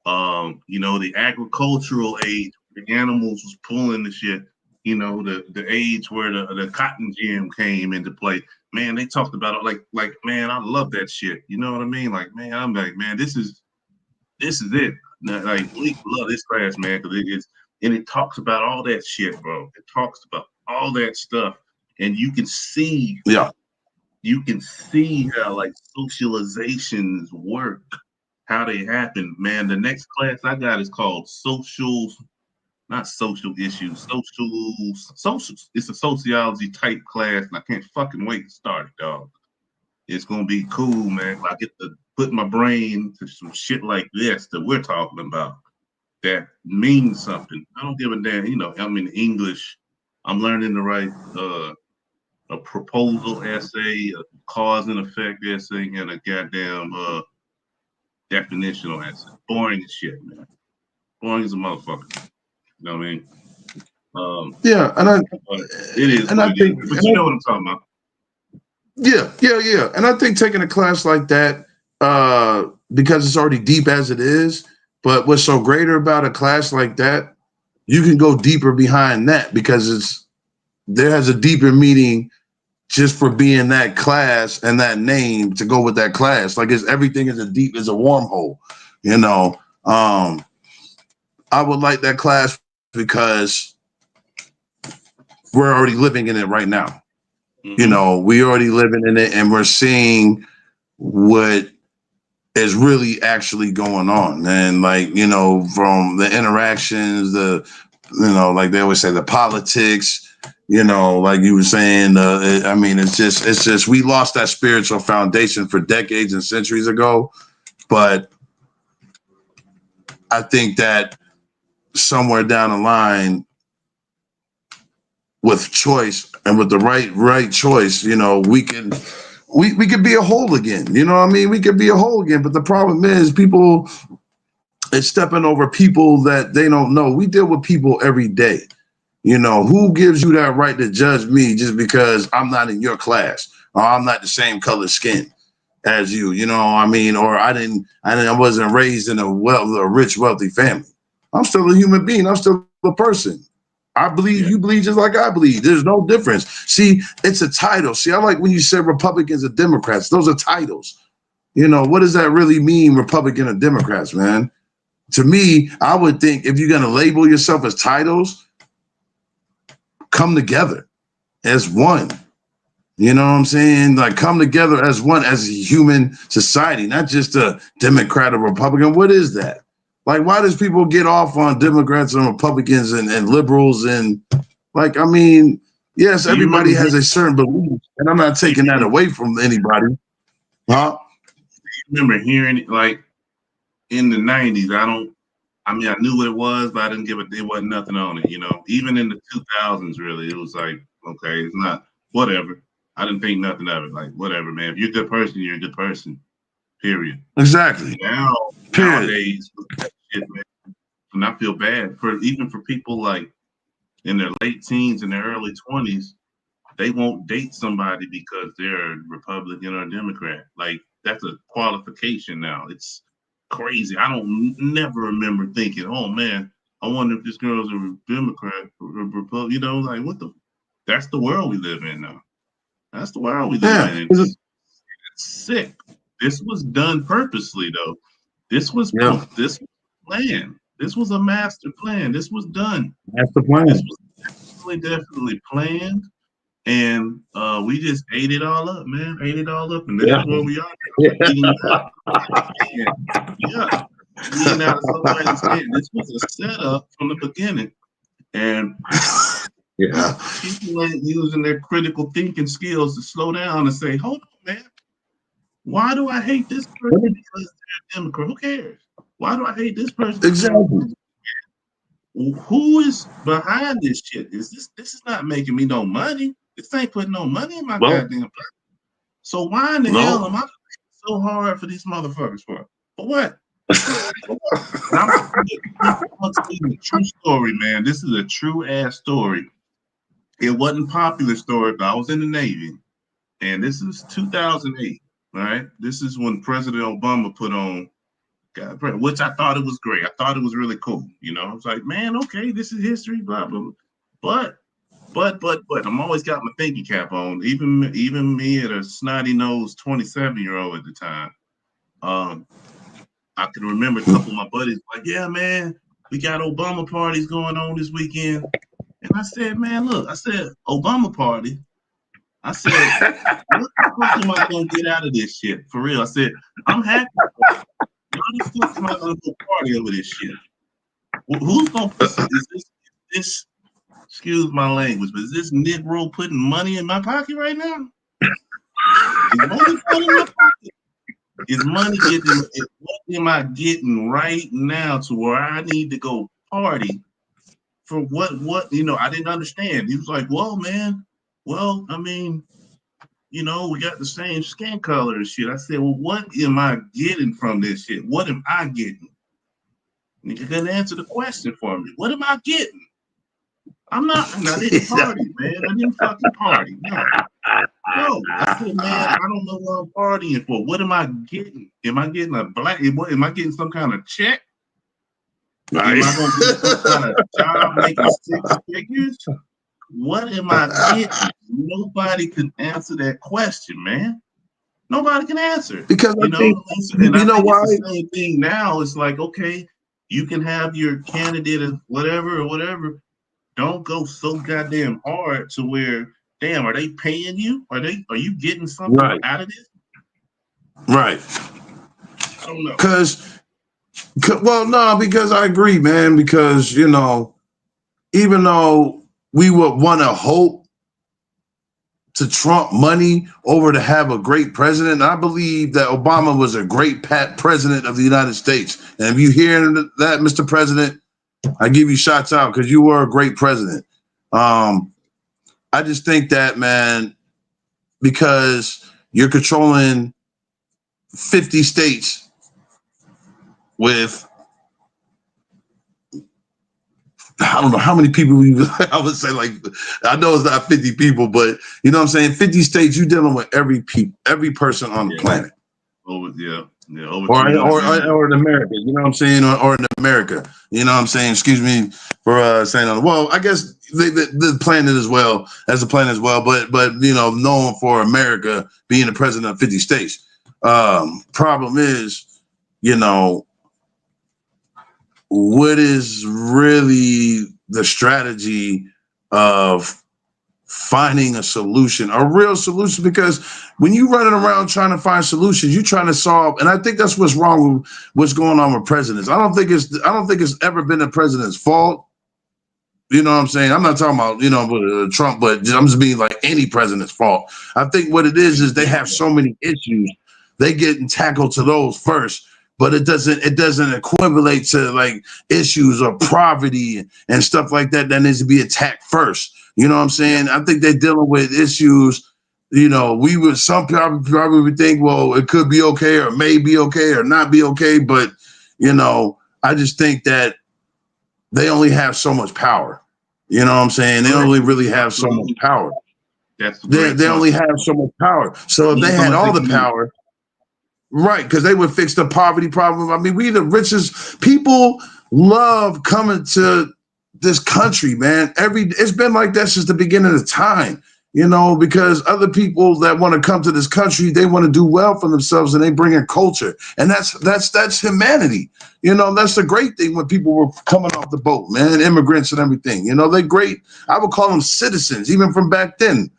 The agricultural age, the animals was pulling the shit. The age where the cotton gin came into play. Man, they talked about it like man, I love that shit. You know what I mean? Like, man, I'm like, man, this is it. Like, we love this class, man, because it talks about all that shit, bro. It talks about all that stuff, and you can see how like socializations work, how they happen, man. The next class I got is called not social issues, socials. It's a sociology type class, and I can't fucking wait to start it, dog. It's gonna be cool, man. I get to put my brain to some shit like this that we're talking about that means something. I don't give a damn. I'm in English. I'm learning to write a proposal essay, a cause and effect essay, and a goddamn definitional essay. Boring as shit, man. Boring as a motherfucker. You know what I mean? Yeah, and it is. And I think, but you know what I'm talking about. Yeah. And I think taking a class like that, because it's already deep as it is, but what's so greater about a class like that, you can go deeper behind that because there has a deeper meaning just for being that class and that name to go with that class. Like everything is as a wormhole, I would like that class because we're already living in it right now. Mm-hmm. We already living in it, and we're seeing what is really actually going on. And from the interactions, like they always say, the politics, like you were saying, it's just, we lost that spiritual foundation for decades and centuries ago. But I think that somewhere down the line, with choice and with the right choice, we can be a whole again. You know what I mean? We could be a whole again. But the problem is people is stepping over people that they don't know. We deal with people every day. Who gives you that right to judge me just because I'm not in your class or I'm not the same color skin as you? You know what I mean? Or I wasn't raised in a rich, wealthy family. I'm still a human being. I'm still a person. I believe you believe just like I believe. There's no difference. See, it's a title. See, I like when you said Republicans and Democrats. Those are titles. What does that really mean, Republican or Democrats, man? To me, I would think if you're going to label yourself as titles, come together as one. You know what I'm saying? Like, come together as one, as a human society, not just a Democrat or Republican. What is that? Like, why does people get off on Democrats and Republicans and liberals? And yes, everybody has a certain belief, and I'm not taking that away from anybody. Huh? You remember hearing it like in the 90s? I knew what it was, but I didn't there wasn't nothing on it, Even in the 2000s, really, it was like, okay, it's not, whatever. I didn't think nothing of it. Like, whatever, man. If you're a good person, you're a good person. Period. Exactly. Nowadays, shit, man, and I feel bad for people like in their late teens and their early 20s. They won't date somebody because they're a Republican or a Democrat. Like, that's a qualification now. It's crazy. I don't never remember thinking, oh man, I wonder if this girl's a Democrat or a Republican. Like, what the? That's the world we live in now. That's the world we live in. It's sick. This was done purposely, though. This was planned. This was a master plan. This was done. Master plan. This was definitely planned, and we just ate it all up, man. Ate it all up, and this is where we are. Eating out eating out of somebody's hand. This was a setup from the beginning, and people ain't using their critical thinking skills to slow down and say, "Hold on, man. Why do I hate this person because they're a Democrat? Who cares? Why do I hate this person? Exactly. Who is behind this shit? This is not making me no money. This ain't putting no money in my goddamn pocket. So why in the hell am I so hard for these motherfuckers for? For what? I'm a true story, man. This is a true ass story. it wasn't popular story. I was in the Navy, and this is 2008. Right, this is when President Obama put on, which I thought it was great. I thought it was really cool. I was like, man, okay, this is history, blah blah. Blah. But I'm always got my thinking cap on. Even me at a snotty nosed 27-year-old at the time. I can remember a couple of my buddies like, yeah, man, we got Obama parties going on this weekend. And I said, man, look, I said, Obama party. I said, what the fuck am I going to get out of this shit? For real. I said, I'm happy. How the fuck am I going to go party over this shit? Who's going to put this, excuse my language, but is this Negro putting money in my pocket right now? Is money in my pocket? Is money getting, what am I getting right now to where I need to go party for what, I didn't understand. He was like, well, man, I mean, we got the same skin color and shit. I said, well, what am I getting from this shit? What am I getting? And you couldn't answer the question for me. What am I getting? I didn't party, man. I didn't fucking party. No. I said, man, I don't know what I'm partying for. What am I getting? Am I getting am I getting some kind of check? Nice. Am I going to get some kind of job making 6 figures? What am I getting? Nobody can answer that question, man. Nobody can answer. Because I think why? It's the same thing now. It's like, okay, you can have your candidate as whatever. Don't go so goddamn hard to where, damn, are they paying you? Are you getting something out of this? Right. I don't know. Because I agree, man. Because, even though we would want to hope to trump money over to have a great president, I believe that Obama was a great president of the United States. And if you hear that, Mr. President, I give you shots out because you were a great president. I just think that, man, because you're controlling 50 states with, I don't know how many people I would say, like, I know it's not 50 people, but you know what I'm saying? 50 states, you're dealing with every person on the planet. Over or in America, you know what I'm saying? Or in America, you know what I'm saying? Excuse me for saying that. Well, I guess the planet as well, but known for America being the president of 50 states. Problem is, what is really the strategy of finding a real solution? Because when you're running around trying to find solutions, you're trying to solve, and I think that's what's wrong with what's going on with presidents. I don't think it's ever been the president's fault. You know what I'm saying? I'm not talking about, Trump, but I'm just being like any president's fault. I think what it is they have so many issues. They get tackled to those first, but it doesn't equivalent to like issues of poverty and stuff like that needs to be attacked first. You know what I'm saying? I think they're dealing with issues. Some people probably would think, well, it could be okay or may be okay or not be okay. But, I just think that they only have so much power. You know what I'm saying? They only really have so much power. They only have so much power. So if they had all the power, right, because they would fix the poverty problem. I mean, we the richest people love coming to this country, man. It's been like that since the beginning of time, because other people that want to come to this country, they want to do well for themselves and they bring in culture. And that's humanity. That's the great thing when people were coming off the boat, man, immigrants and everything. They're great. I would call them citizens, even from back then,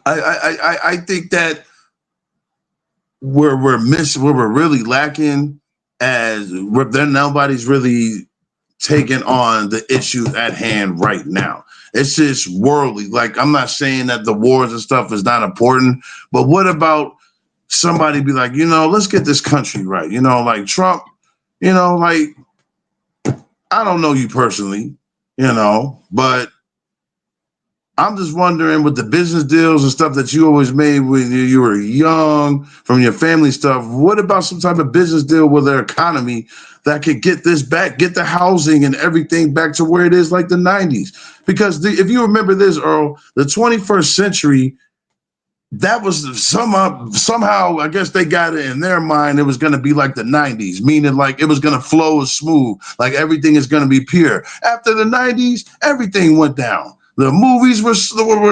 I think that where we're really lacking nobody's really taking on the issues at hand right now. It's just worldly. Like, I'm not saying that the wars and stuff is not important, but what about somebody be like, let's get this country right? Like Trump, like, I don't know you personally, but I'm just wondering with the business deals and stuff that you always made when you were young from your family stuff, what about some type of business deal with their economy that could get this back, get the housing and everything back to where it is like the 90s. Because if you remember this, Earl, the 21st century, that was somehow, I guess they got it in their mind, it was going to be like the 90s, meaning like it was going to flow smooth, like everything is going to be pure. After the 90s, everything went down. The movies were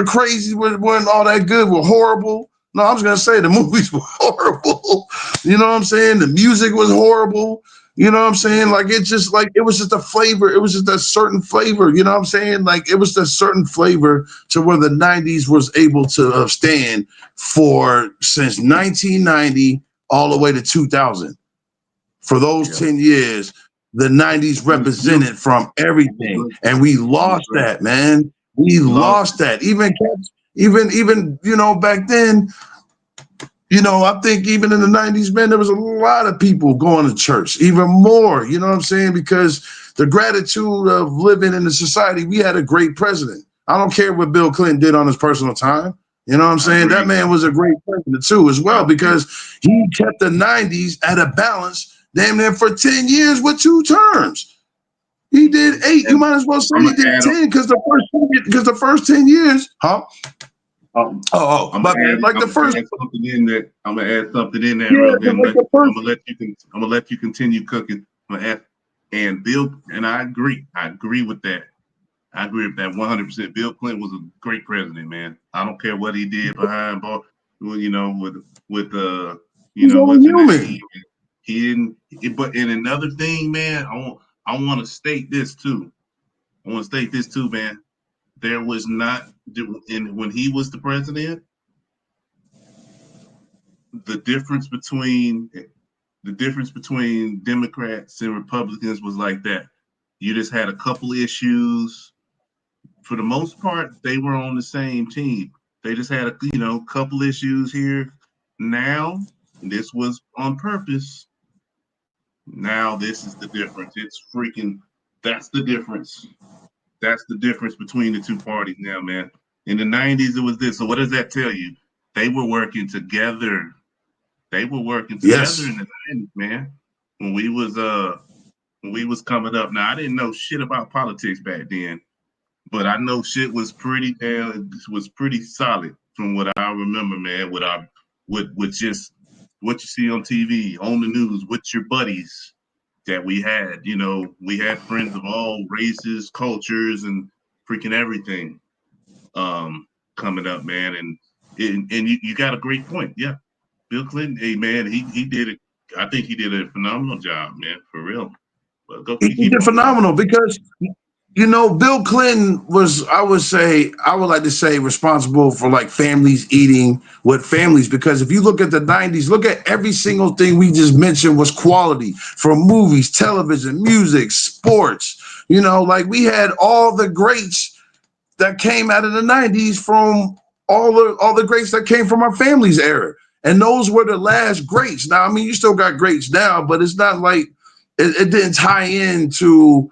crazy, weren't all that good, were horrible. No, I was going to say the movies were horrible. You know what I'm saying? The music was horrible. You know what I'm saying? Like, it was just a flavor. It was just a certain flavor. You know what I'm saying? Like, it was a certain flavor to where the 90s was able to stand for since 1990 all the way to 2000. For those 10 years, the 90s represented from everything. And we lost that, man. We lost that. Even, back then, I think even in the 90s, man, there was a lot of people going to church, even more, you know what I'm saying? Because the gratitude of living in the society, we had a great president. I don't care what Bill Clinton did on his personal time. You know what I'm saying? That man was a great president too, as well, because he kept the 90s at a balance damn near for 10 years with 2 terms. He did 8. You might as well say he did 10 because the first 10 years, huh? I'm gonna add something in there, real quick. I'm gonna let you continue cooking. And Bill, and I agree with that. I agree with that 100%. Bill Clinton was a great president, man. I don't care what he did behind ball, he didn't. But in another thing, man, I want to state this too. Man. There was not, when he was the president, the difference between Democrats and Republicans was like that. You just had a couple issues. For the most part, they were on the same team. They just had a couple issues here. Now, this was on purpose. Now this is the difference. That's the difference. That's the difference between the two parties now, man. In the 90s, it was this. So what does that tell you? They were working together. In the 90s, man. When we was coming up. Now, I didn't know shit about politics back then, but I know shit was pretty solid from what I remember, man. With just what you see on TV, on the news, with your buddies that we had. We had friends of all races, cultures, and freaking everything coming up, man. And you got a great point. Yeah. Bill Clinton, hey, man, he did it. I think he did a phenomenal job, man, for real. But he did phenomenal because, Bill Clinton was, I would like to say, responsible for like families eating with families. Because if you look at the 90s, look at every single thing we just mentioned was quality, from movies, television, music, sports. Like we had all the greats that came out of the 90s from all the greats that came from our family's era. And those were the last greats. Now, I mean, you still got greats now, but it's not like it didn't tie into,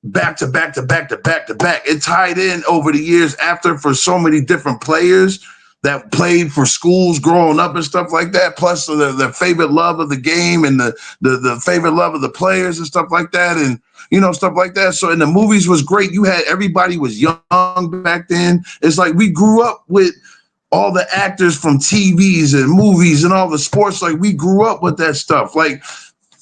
back to back to back to back to back. It tied in over the years after for so many different players that played for schools growing up and stuff like that. Plus the favorite love of the game and the favorite love of the players and stuff like that. And, stuff like that. So, and the movies was great. You had, everybody was young back then. It's like we grew up with all the actors from TVs and movies and all the sports. Like we grew up with that stuff. Like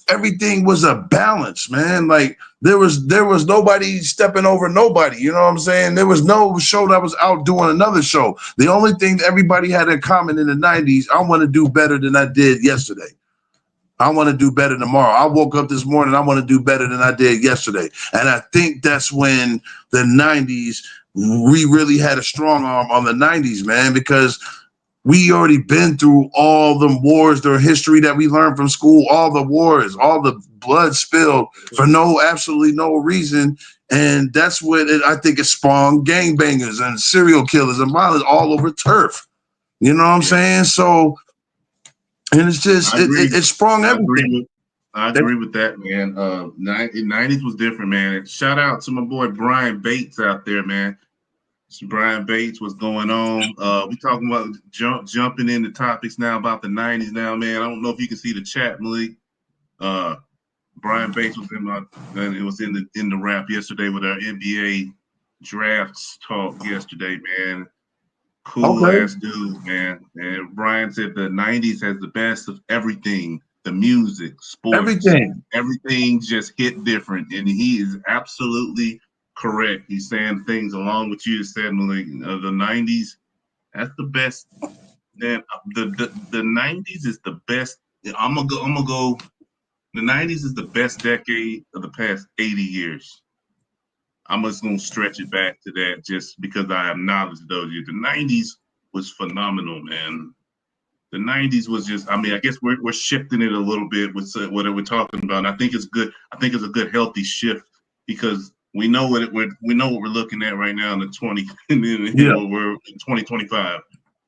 everything was a balance, man. Like there was nobody stepping over nobody. You know what I'm saying? There was no show that was out doing another show. The only thing that everybody had in common in the 90s, I want to do better than I did yesterday. I want to do better tomorrow. I woke up this morning, I want to do better than I did yesterday. And I think that's when the 90s, we really had a strong arm on the 90s, man, because we already been through all the wars, the history that we learned from school, all the wars, all the blood spilled for absolutely no reason. And that's what I think it spawned gangbangers and serial killers and violence all over turf. You know what I'm saying? So, and it's just, it sprung everything. I agree with that, man. 90s was different, man. Shout out to my boy Brian Bates out there, man. Brian Bates, what's going on? We talking about jumping into topics now about the 90s now, man. I don't know if you can see the chat, Malik. Brian Bates was in my, and it was in the wrap yesterday with our NBA drafts talk yesterday, man. Cool Okay. ass dude, man. And Brian said the '90s has the best of everything: the music, sports, Everything. everything just hit different. And he is absolutely correct. He's saying things along with you said, Malik. The '90s, that's the best. Man, the '90s is the best. I'm gonna go. The '90s is the best decade of the past 80 years. I'm just gonna stretch it back to that just because I have knowledge of those years. The '90s was phenomenal, man. The '90s was just, I mean, I guess we're shifting it a little bit with what we're talking about. And I think it's good. I think it's a good, healthy shift because we know we know what we're looking at right now in the 20, and then Yeah. we're in 2025.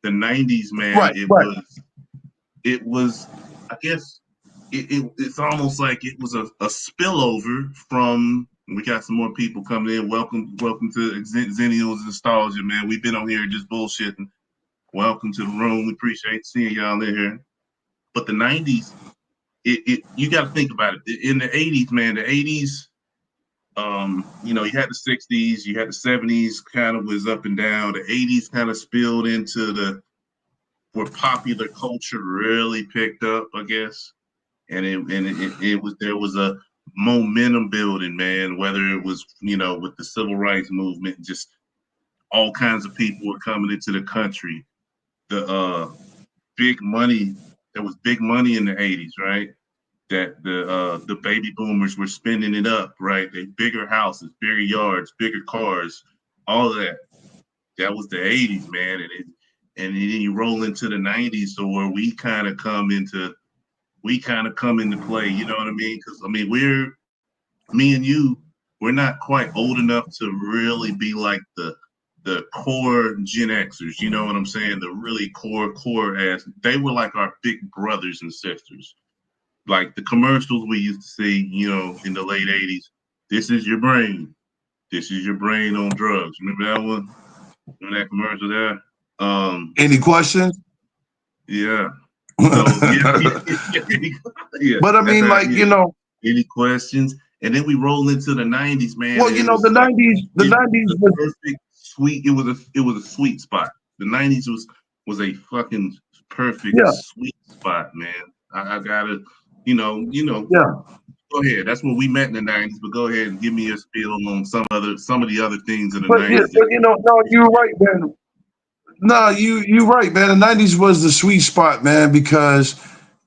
The '90s, man, Right. it was, I guess, it's almost like it was a spillover from. We got some more people coming in. Welcome to Xennials Nostalgia, man. We've been on here just bullshitting. Welcome to the room. We appreciate seeing y'all in here. But the '90s, you got to think about it. In the '80s, man, the '80s, you know, you had the '60s, you had the '70s, kind of was up and down. The '80s kind of spilled into where popular culture really picked up, I guess. And it was, there was a momentum building, man. Whether it was, you know, with the civil rights movement, just all kinds of people were coming into the country. The big money, there was big money in the '80s, right? That the baby boomers were spending it up, right? They bigger houses, bigger yards, bigger cars, all of that. That was the '80s, man. And then you roll into the '90s, so where we kind of come into play. You know what I mean? Because I mean, me and you, we're not quite old enough to really be like the core Gen Xers. You know what I'm saying? The really core ass. They were like our big brothers and sisters. Like the commercials we used to see, you know, in the late '80s. This is your brain. This is your brain on drugs. Remember that one? Remember that commercial there? Any questions? Yeah. So yeah, But I that's mean, how. like, Yeah. you know, Any questions? And then we roll into the '90s, man. well, And you it know, was like the nineties the was perfect sweet. It was a sweet spot. The '90s was a fucking perfect yeah, sweet spot, man. I gotta, you know. yeah. Go ahead. That's when we met in the '90s. But go ahead and give me your spiel on some of the other things in the But yeah, '90s. but you know, no, you're right, man. No, you right, man. The nineties was the sweet spot, man, because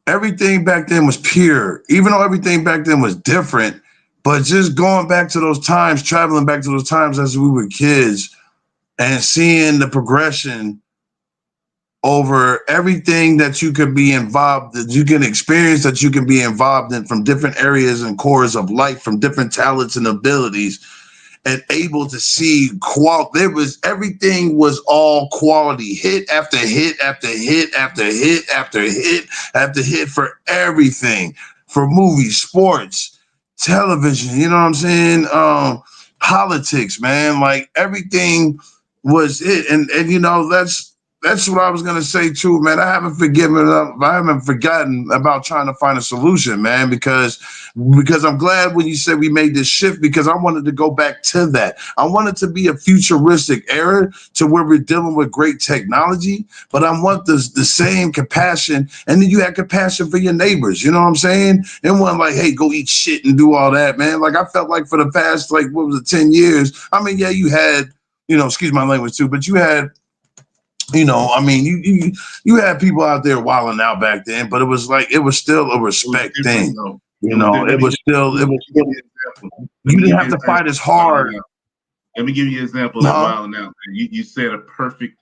everything back then was pure. Even though everything back then was different, but just going back to those times, traveling back to those times as we were kids and seeing the progression over everything that you could be involved, that you can experience, that you can be involved in from different areas and cores of life, from different talents and abilities, and able to see there was everything was all quality, hit after hit after hit after hit after hit after hit for everything, for movies, sports, television, you know what I'm saying? Politics, man, like everything was it. And you know, that's what I was gonna say too, man. I haven't forgotten about trying to find a solution, man, because I'm glad when you said we made this shift, because I wanted to go back to that. I wanted to be a futuristic era to where we're dealing with great technology, but I want the same compassion. And then you had compassion for your neighbors, you know what I'm saying? And one like, hey, go eat shit and do all that, man. Like I felt like for the past, like, what was it, 10 years? I mean, yeah, you had, you know, excuse my language too, but you had, you know, I mean, you had people out there wilding out back then, but it was still a respect thing. Though. You know, Let me give you an example. Let you me didn't give you have an to fight example. as hard. Let me give you an example of Huh? wilding out. You said a perfect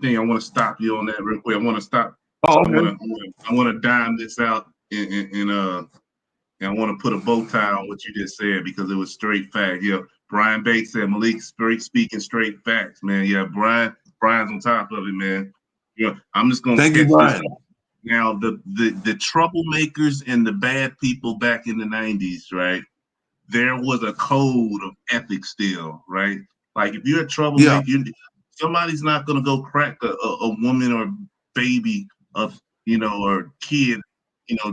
thing. I want to stop you on that real quick. I want to stop. Oh, I want okay. to I want to dime this out and I want to put a bow tie on what you just said because it was straight fact. Yeah, Brian Bates said Malik speaking straight facts, man. Yeah, Brian's on top of it, man. Yeah, I'm just gonna Thank you, catch this. Brian. Now, the troublemakers and the bad people back in the '90s, right? There was a code of ethics still, right? Like if you're a Yeah, troublemaker, somebody's not gonna go crack a woman or baby of or kid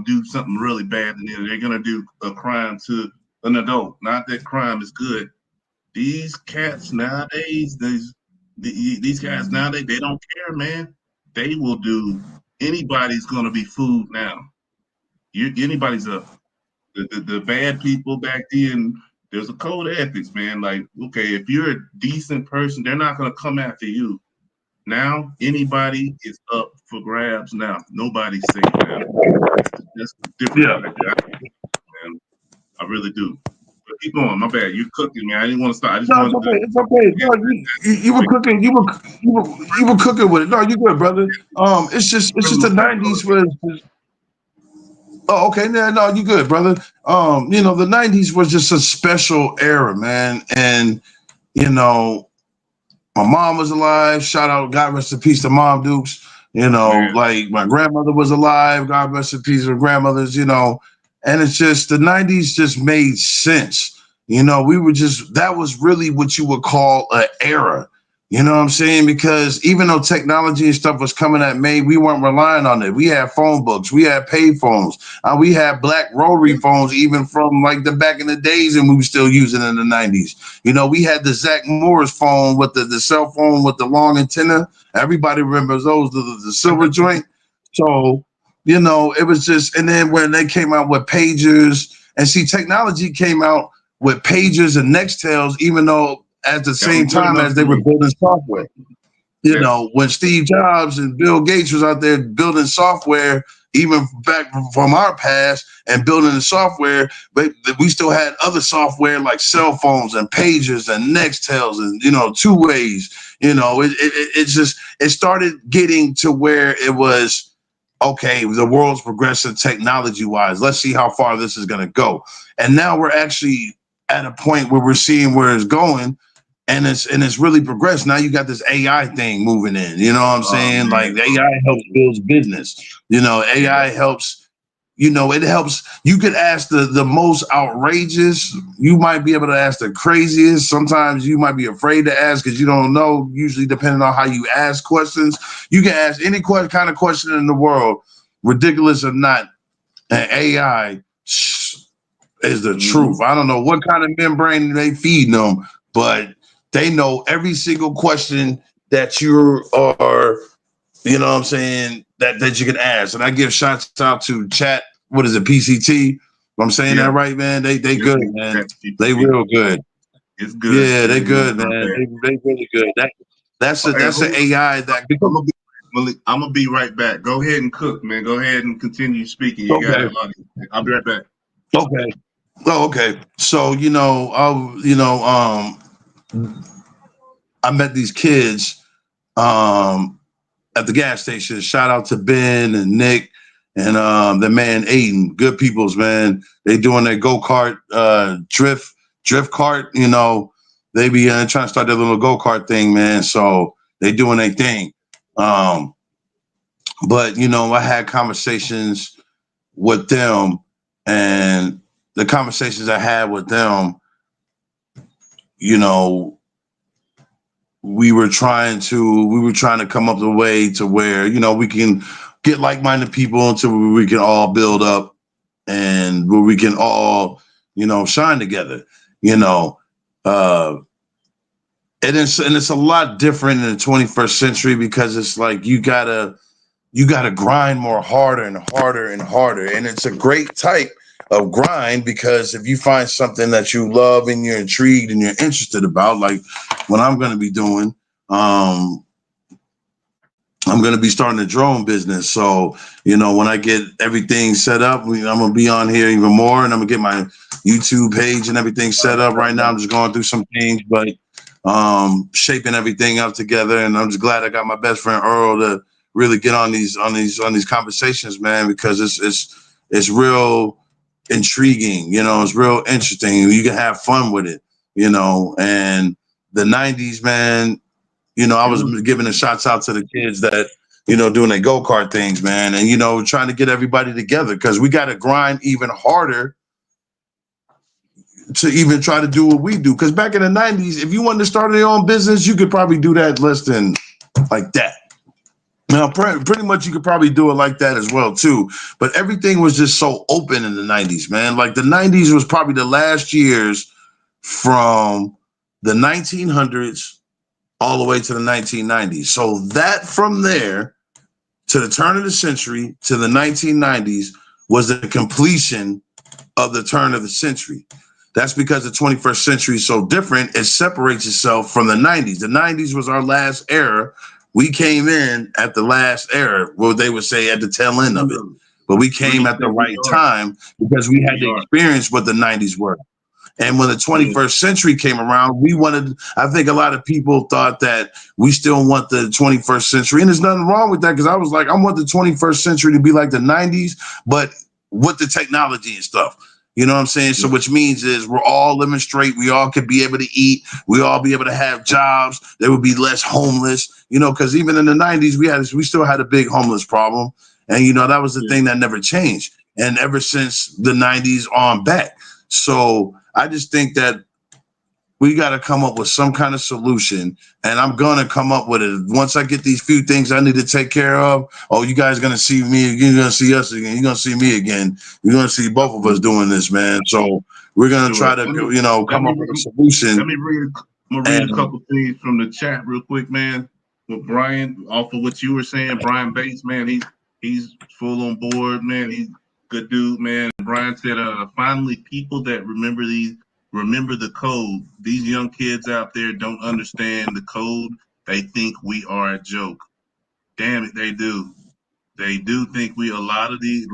do something really bad, and then they're gonna do a crime to an adult. Not that crime is good. These cats nowadays, these guys nowadays, they don't care, man. They will do. Anybody's gonna be food now. Anybody's a the bad people back then. There's a code of ethics, man. Like, okay, if you're a decent person, they're not gonna come after you. Now anybody is up for grabs. Now nobody's safe now. That's different. Yeah. Man. I really do. But keep going. My bad. You're cooking, man. I didn't want to stop. I just No, it's wanted okay. to. It's okay. No, you were cooking. You were cooking with it. No, you good, brother. It's just the '90s was. Oh, okay. No, you good, brother. The '90s was just a special era, man. And my mom was alive. Shout out, God rest in peace to Mom Dukes. Like my grandmother was alive. God rest in peace to grandmothers. And it's just the '90s just made sense. That was really what you would call an era. You know what I'm saying? Because even though technology and stuff was coming at me, we weren't relying on it. We had phone books, we had pay phones, we had black rotary phones, even from like the back in the days, and we were still using in the '90s. We had the Zach Morris phone with the cell phone with the long antenna. Everybody remembers those, the silver joint. So, it was just, and then when they came out with pagers, and see, technology came out with pagers and Nextels, even though at the same time as they were building software. When Steve Jobs and Bill Gates was out there building software, even back from our past and building the software, but we still had other software like cell phones and pagers and Nextels and, two ways. It started getting to where it was, okay, the world's progressing technology wise. Let's see how far this is going to go. And now we're actually at a point where we're seeing where it's going. And it's really progressed. Now you got this AI thing moving in. You know what I'm saying? Man. Like AI helps build business. AI helps. It helps. You could ask the most outrageous. You might be able to ask the craziest. Sometimes you might be afraid to ask because you don't know. Usually, depending on how you ask questions, you can ask any kind of question in the world, ridiculous or not. And AI is the truth. I don't know what kind of membrane they feed them, but they know every single question that you are, what I'm saying, that you can ask. And I give shots out to chat. What is it, PCT? I'm saying that right, man. They good, man. They real good. It's good. Yeah, they good, man. They really good. That's an AI that. I'm gonna be right back. Go ahead and cook, man. Go ahead and continue speaking. You got it. I'll be right back. Okay. Oh, okay. So I met these kids at the gas station. Shout out to Ben and Nick and the man Aiden. Good peoples, man. They doing their go-kart drift cart. They be trying to start their little go-kart thing, man. So they doing their thing. But I had conversations with them, and the conversations I had with them, we were trying to come up with a way to where, we can get like-minded people until we can all build up and where we can all, shine together, and it's a lot different in the 21st century because it's like you gotta grind more harder and harder and harder. And it's a great type of grind because if you find something that you love and you're intrigued and you're interested about, like what I'm going to be doing, I'm going to be starting a drone business. So, when I get everything set up, I'm going to be on here even more, and I'm going to get my YouTube page and everything set up. Right now, I'm just going through some things, but shaping everything up together. And I'm just glad I got my best friend Earl to really get on these conversations, man, because it's real intriguing, it's real interesting. You can have fun with it, and the '90s, man, I was giving the shots out to the kids that, doing their go-kart things, man, and, trying to get everybody together because we got to grind even harder to even try to do what we do. Because back in the '90s, if you wanted to start your own business, you could probably do that less than like that. Now, pretty much you could probably do it like that as well too. But everything was just so open in the '90s, man. Like the '90s was probably the last years from the 1900s all the way to the 1990s. So that from there to the turn of the century to the 1990s was the completion of the turn of the century. That's because the 21st century is so different. It separates itself from the 90s. The 90s was our last era. We came in at the last era, what they would say at the tail end of it. But we came at the right time because we had to experience what the 90s were. And when the 21st century came around, we wanted, I think a lot of people thought that we still want the 21st century. And there's nothing wrong with that because I was like, I want the 21st century to be like the 90s, but with the technology and stuff. You know what I'm saying? So which means is we're all living straight. We all could be able to eat. We all be able to have jobs. There would be less homeless, you know, because even in the 90s, we still had a big homeless problem. And, you know, that was the thing that never changed. And ever since the 90s on back. So I just think that we got to come up with some kind of solution, and I'm going to come up with it. Once I get these few things I need to take care of, oh, you guys going to see me, you're going to see us again, you're going to see me again, you're going to see both of us doing this, man. So we're going to try to, you know, come up with a solution. Let me read a couple things from the chat real quick, man. With Brian, off of what you were saying, Brian Bates, man, he's full on board, man. He's good dude, man. Brian said, finally, people that remember the code. These young kids out there don't understand the code. They think we are a joke. Damn it, they do. They do think a lot of these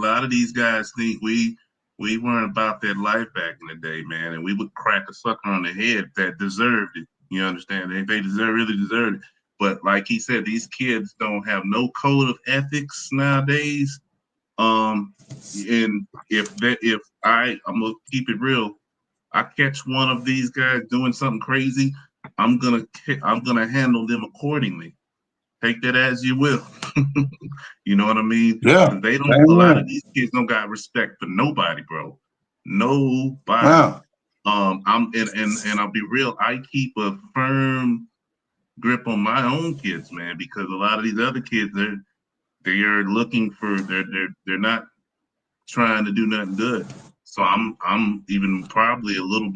guys think we weren't about that life back in the day, man, and we would crack a sucker on the head that deserved it. You understand? They really deserved it. But like he said, these kids don't have no code of ethics nowadays. And I'm gonna keep it real. I catch one of these guys doing something crazy, I'm gonna handle them accordingly. Take that as you will. You know what I mean? Yeah. They don't. A lot of these kids don't got respect for nobody, bro. Nobody. Yeah. And I'll be real. I keep a firm grip on my own kids, man, because a lot of these other kids, they are looking for. They're not trying to do nothing good. So I'm even probably a little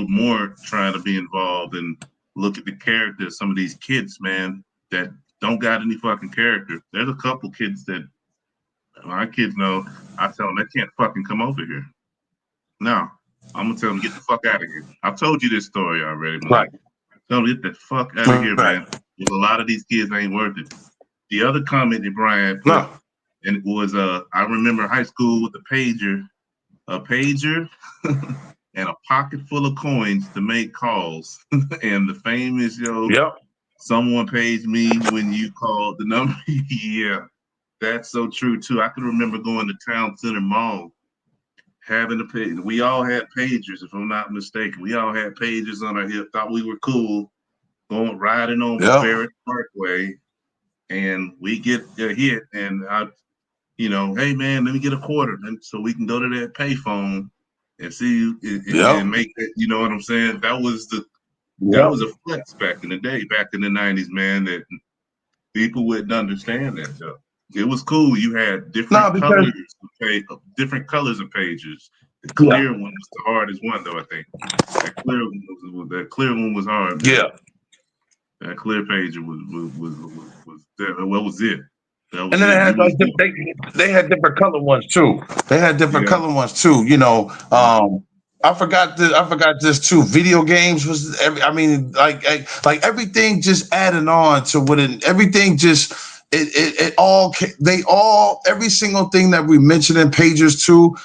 more trying to be involved and look at the character of some of these kids, man, that don't got any fucking character. There's a couple kids that my kids know. I tell them they can't fucking come over here. No, I'm gonna tell them get the fuck out of here. I've told you this story already, man. Right. Tell them get the fuck out of here, man. A lot of these kids ain't worth it. The other comment that Brian put, and it was I remember high school with a pager and a pocket full of coins to make calls. And the famous, someone pays me when you called the number. Yeah, that's so true too. I can remember going to Town Center Mall, having a page. We all had pagers, if I'm not mistaken. We all had pagers on our hip, thought we were cool, riding on Barrett Parkway, and we get a hit, and hey man, let me get a quarter, and so we can go to that payphone and see and make it. You know what I'm saying? That was a flex back in the day, back in the 90s, man. That people wouldn't understand that stuff. It was cool. You had different colors of pages. The clear one was the hardest one, though. I think that clear one was hard. Man. Yeah, that clear page was it. And then they had different color ones too. Color ones too. You know, I forgot this too. Video games was like everything just added on to what everything just every single thing that we mentioned in pages too.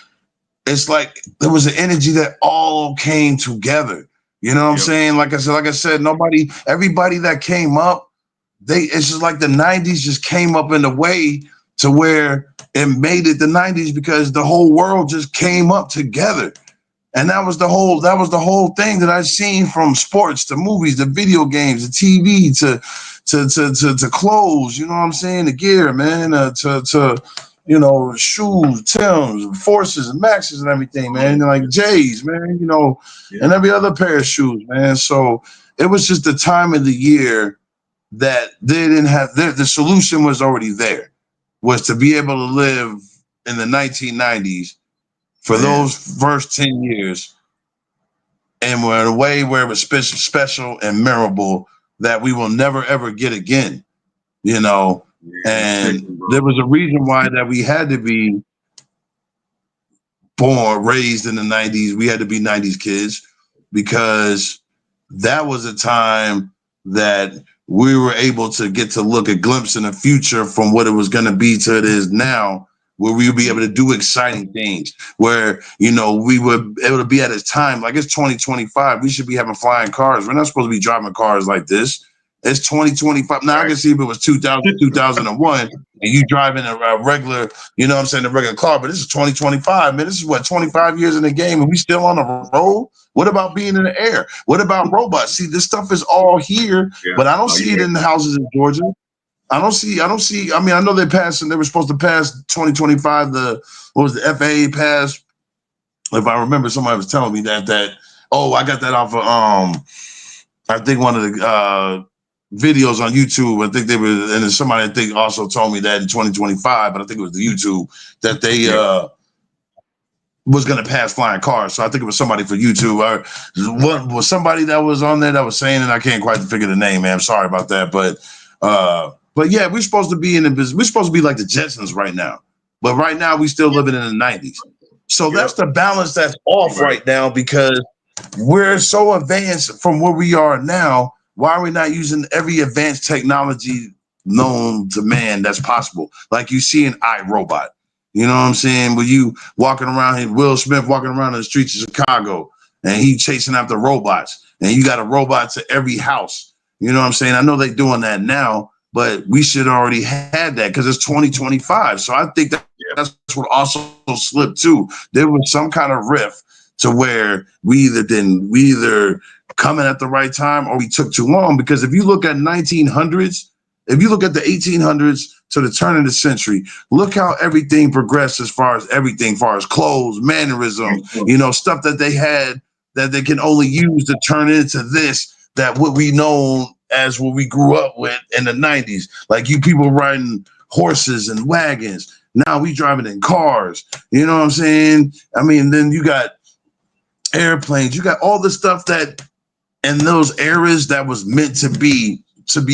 It's like there was an energy that all came together. You know what I'm saying? Like I said, everybody that came up. It's just like the 90s just came up in a way to where it made it the 90s because the whole world just came up together. And that was the whole thing that I've seen, from sports to movies to video games to TV to clothes, you know what I'm saying? The gear, man, to shoes, Timbs, Forces and Maxes and everything, man. Like J's, man, and every other pair of shoes, man. So it was just the time of the year that they didn't have. The solution was already there, was to be able to live in the 1990s for those first 10 years, and were in a way where it was special and memorable that we will never ever get again. You know, and there was a reason why that we had to be born, raised in the 90s. We had to be 90s kids because that was a time that we were able to get to look a glimpse in the future from what it was going to be to it is now, where we would be able to do exciting things, where, you know, we were able to be at a time, like it's 2025, we should be having flying cars. We're not supposed to be driving cars like this. It's 2025. Now, I can see if it was 2000, 2001, and you driving a regular, you know what I'm saying, a regular car, but this is 2025, man. This is what, 25 years in the game, and we still on the road? What about being in the air? What about robots? See, this stuff is all here, but I don't see it in the houses in Georgia. I don't see, I mean, I know they were supposed to pass 2025, what was the FAA pass? If I remember, somebody was telling me that, I got that off of, I think one of the, videos on YouTube. I think they were, and then somebody I think also told me that in 2025, but I think it was the YouTube that they was going to pass flying cars. So I think it was somebody for YouTube, or what was somebody that was on there that was saying, and I can't quite figure the name, man. I'm sorry about that, but yeah, we're supposed to be in the business. We're supposed to be like the Jetsons right now, but right now we still living in the 90s. So that's the balance that's off right now, because we're so advanced from where we are now. Why are we not using every advanced technology known to man that's possible? Like you see in iRobot, you know what I'm saying? With you walking around here, Will Smith walking around the streets of Chicago, and he chasing after robots, and you got a robot to every house. You know what I'm saying? I know they're doing that now, but we should already had that because it's 2025. So I think that's what also slipped too. There was some kind of rift to where we either coming at the right time or we took too long. Because if you look at 1900s, if you look at the 1800s to the turn of the century, look how everything progressed as far as clothes, mannerisms, you know, stuff that they had that they can only use to turn into this, that what we know as what we grew up with in the 90s. Like you people riding horses and wagons. Now we driving in cars. You know what I'm saying? I mean, then you got airplanes. You got all the stuff that in those eras that was meant to be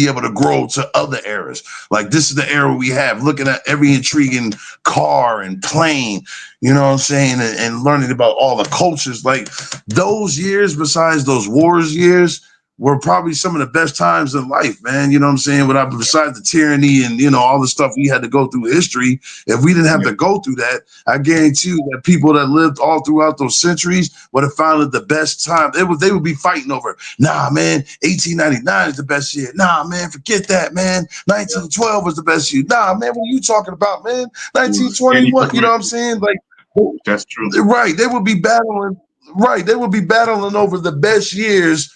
able to grow to other eras. Like this is the era we have, looking at every intriguing car and plane, you know what I'm saying, and learning about all the cultures. Like those years, besides those wars years, were probably some of the best times in life, man. You know what I'm saying? Besides the tyranny and, you know, all the stuff we had to go through history, if we didn't have to go through that, I guarantee you that people that lived all throughout those centuries would have found it the best time. They would be fighting over, nah, man, 1899 is the best year. Nah, man, forget that, man. 1912 was the best year. Nah, man, what are you talking about, man? 1921, you know what I'm saying? Like, that's true. Right. They would be battling. Right. They would be battling over the best years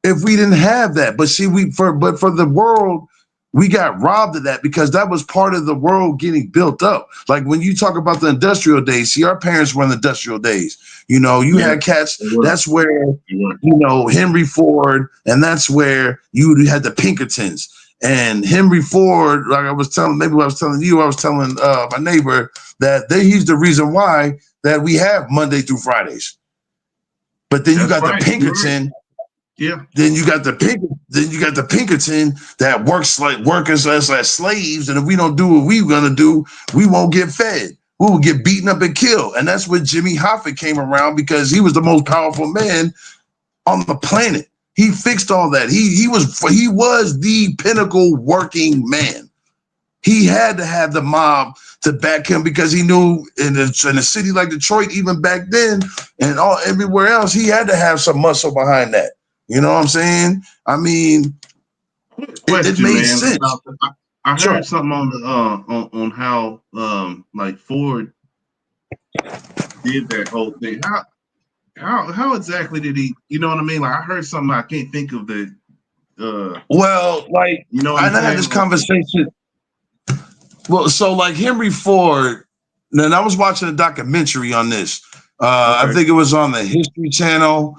if we didn't have that. But see, for the world, we got robbed of that because that was part of the world getting built up. Like when you talk about the industrial days, see, our parents were in the industrial days. You know, you had cats. That's where, you know, Henry Ford, and that's where you had the Pinkertons. And Henry Ford, like I was telling you, I was telling my neighbor that he's the reason why that we have Monday through Fridays. But then you got the Pinkerton. Yeah. Then you got the Pinkerton that work as slaves, and if we don't do what we're gonna do, we won't get fed. We will get beaten up and killed. And that's when Jimmy Hoffa came around, because he was the most powerful man on the planet. He fixed all that. He was the pinnacle working man. He had to have the mob to back him, because he knew in a city like Detroit, even back then, and everywhere else, he had to have some muscle behind that. You know what I'm saying? I mean, it made sense. I heard something on how like Ford did that whole thing. How exactly did he? You know what I mean? Like I heard something. I can't think of the. Well, like, you know, I had this conversation. Well, so like Henry Ford. Then I was watching a documentary on this. I think it was on the History Channel.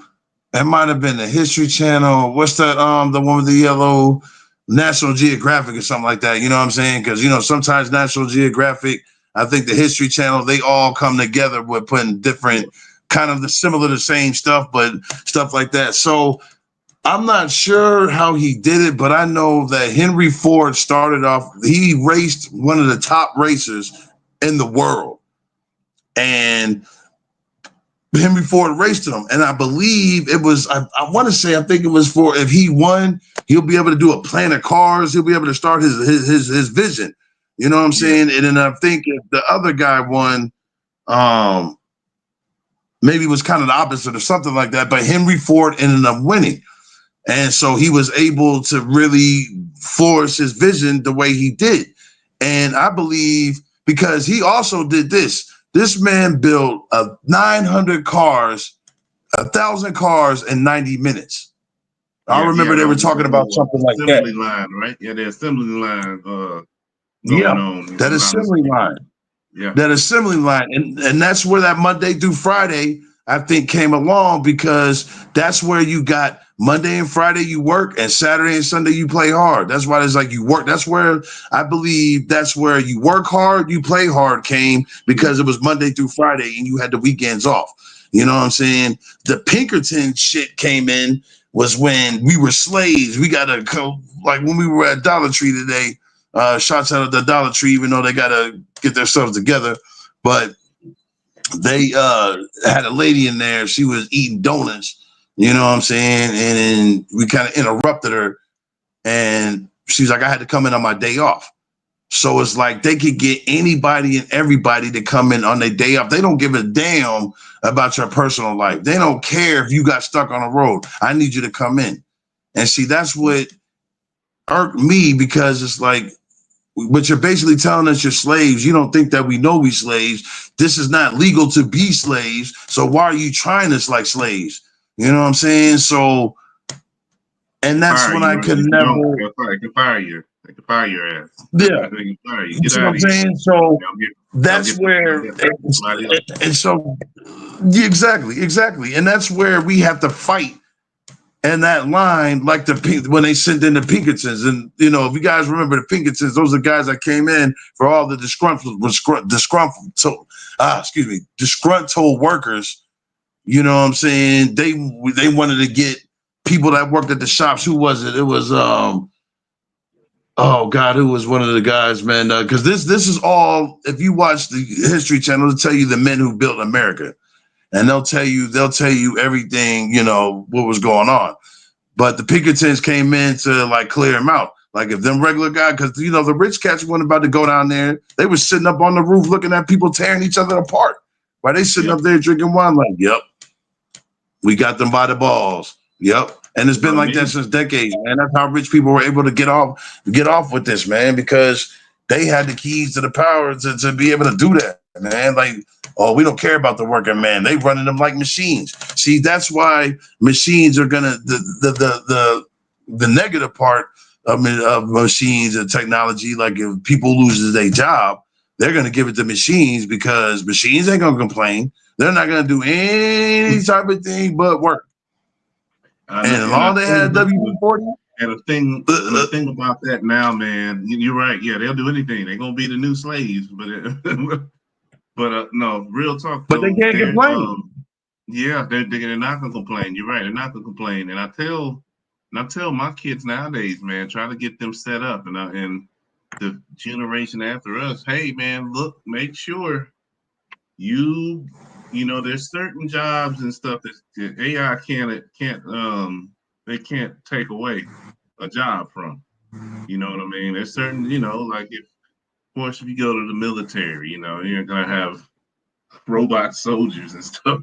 It might have been the History Channel. What's that? The one with the yellow. National Geographic or something like that. You know what I'm saying? Because sometimes National Geographic, I think the History Channel, they all come together with putting different kind of the same stuff, but stuff like that. So I'm not sure how he did it, but I know that Henry Ford started off. He raced one of the top racers in the world, and Henry Ford raced him, and I believe it was. I want to say, I think it was for if he won, he'll be able to do a plan of cars. He'll be able to start his vision. You know what I'm saying? And then I think if the other guy won, maybe it was kind of the opposite or something like that. But Henry Ford ended up winning, and so he was able to really flourish his vision the way he did. And I believe because he also did this. This man built 900 cars, 1,000 cars in 90 minutes. I remember they were talking about something like that. Assembly line, right? Yeah, the assembly line going on. That assembly line. Yeah. That assembly line. And that's where that Monday through Friday, I think, came along, because that's where you got Monday and Friday you work, and Saturday and Sunday you play hard. That's why it's like you work. That's where I believe that's where you work hard, you play hard came, because it was Monday through Friday and you had the weekends off. You know what I'm saying? The Pinkerton shit came in was when we were slaves. We got to go, like when we were at Dollar Tree today, shouts out of the Dollar Tree, even though they got to get themselves together. But they had a lady in there. She was eating donuts. You know what I'm saying? And then we kind of interrupted her, and she's like, I had to come in on my day off. So it's like they could get anybody and everybody to come in on their day off. They don't give a damn about your personal life. They don't care if you got stuck on the road. I need you to come in. And see, that's what irked me, because it's like, but you're basically telling us you're slaves. You don't think that we know we slaves. This is not legal to be slaves. So why are you trying us like slaves? You know what I'm saying? So, and that's when I could never. They can fire you. They can fire your ass. Yeah. They can fire you. You know what I'm saying? So that's where, and so, yeah, exactly. And that's where we have to fight. And that line, like when they sent in the Pinkertons, and if you guys remember the Pinkertons, those are the guys that came in for all the disgruntled workers. You know what I'm saying? They wanted to get people that worked at the shops. Who was it? It was oh God, who was one of the guys, man? Because this is all. If you watch the History Channel, it'll tell you the men who built America. And they'll tell you everything, what was going on. But the Pinkertons came in to like clear them out. Like if them regular guys, because the rich cats weren't about to go down there. They were sitting up on the roof looking at people tearing each other apart. While they sitting up there drinking wine, like, yep, we got them by the balls. Yep. And it's been like that since decades, man. That's how rich people were able to get off with this, man, because they had the keys to the power to be able to do that, man. Like, oh, we don't care about the working man. They running them like machines. See, that's why machines are gonna the negative part of machines and technology. Like if people lose their job, they're gonna give it to machines, because machines ain't gonna complain. They're not gonna do any type of thing but work. And as long as they had W-40. And the thing about that now, man, you're right. Yeah, they'll do anything. They're gonna be the new slaves, but no, real talk. But they can't complain. Yeah, they're not gonna complain. You're right. They're not gonna complain. And I tell my kids nowadays, man, try to get them set up, and the generation after us. Hey, man, look, make sure there's certain jobs and stuff that AI can't take away a job from. You know what I mean? There's certain, like of course, if you go to the military, you're gonna have robot soldiers and stuff.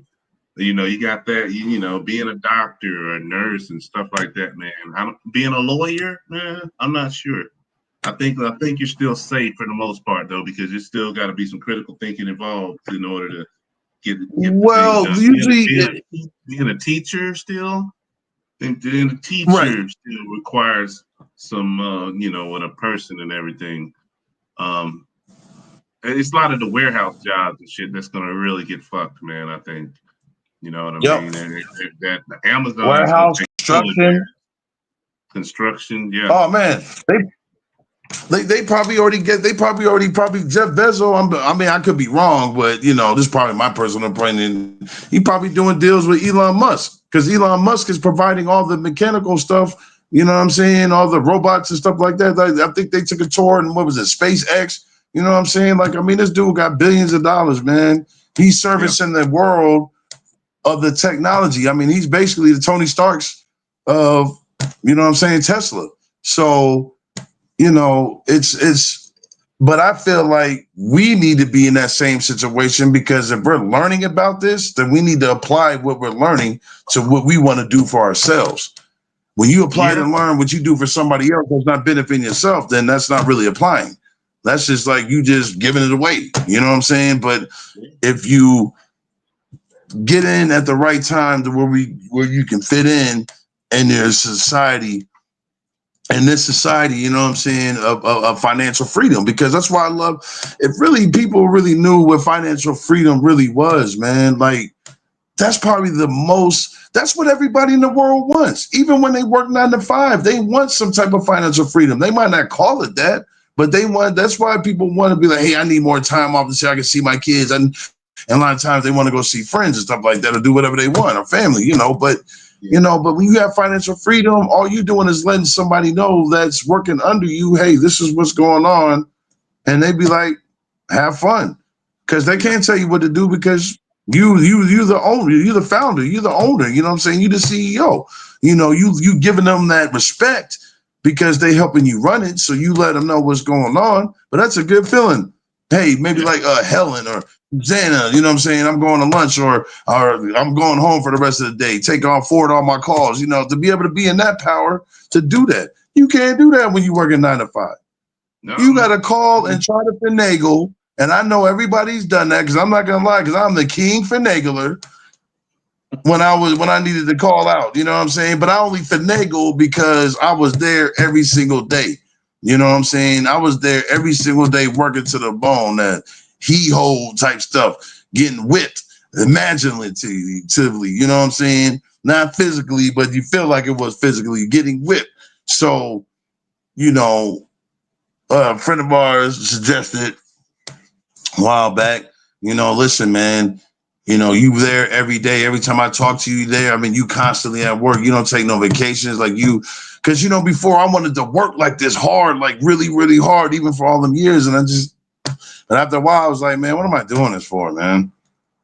You got that, being a doctor or a nurse and stuff like that, man. Being a lawyer, man, I'm not sure. I think you're still safe for the most part, though, because there's still got to be some critical thinking involved in order to get well, usually being a teacher still. And the teacher still requires some, with a person and everything. It's a lot of the warehouse jobs and shit that's gonna really get fucked, man. I think, you know what I mean. And that Amazon warehouse construction. construction. Yeah. Oh man, they probably already probably Jeff Bezos. I mean, I could be wrong, but this is probably my personal opinion. He probably doing deals with Elon Musk because Elon Musk is providing all the mechanical stuff. You know what I'm saying? All the robots and stuff like that. I think they took a tour and what was it, SpaceX? You know what I'm saying? Like, I mean, this dude got billions of dollars, man. He's servicing the world of the technology. I mean, he's basically the Tony Starks of, Tesla. So, but I feel like we need to be in that same situation because if we're learning about this, then we need to apply what we're learning to what we want to do for ourselves. When you apply to learn what you do for somebody else that's not benefiting yourself, then that's not really applying. That's just like you just giving it away. You know what I'm saying? But if you get in at the right time to where you can fit in there's society, in this society, you know what I'm saying, of financial freedom, because that's why I love, if really people really knew what financial freedom really was, man, like that's probably that's what everybody in the world wants. Even when they work 9 to 5, they want some type of financial freedom. They might not call it that, but that's why people want to be like, hey, I need more time off so I can see my kids. And a lot of times they want to go see friends and stuff like that or do whatever they want, or family, but but when you have financial freedom, all you're doing is letting somebody know that's working under you, hey, this is what's going on. And they be like, have fun. Because they can't tell you what to do because you're the owner, you're the founder, you're the owner, you know what I'm saying? You're the CEO. You giving them that respect because they helping you run it. So you let them know what's going on. But that's a good feeling. Hey, maybe like Helen or Xana, you know what I'm saying? I'm going to lunch or I'm going home for the rest of the day, forward all my calls, to be able to be in that power to do that. You can't do that when you work at 9 to 5. No. You got to call and try to finagle. And I know everybody's done that because I'm not going to lie, because I'm the king finagler when I needed to call out, you know what I'm saying? But I only finagle because I was there every single day. You know what I'm saying? I was there every single day working to the bone, that he-hole type stuff, getting whipped imaginatively, you know what I'm saying? Not physically, but you feel like it was physically getting whipped. So, a friend of ours suggested a while back, listen, man, you there every day. Every time I talk to you there, I mean, you constantly at work. You don't take no vacations because, before I wanted to work like this hard, like really, really hard, even for all them years. And after a while, I was like, man, what am I doing this for, man?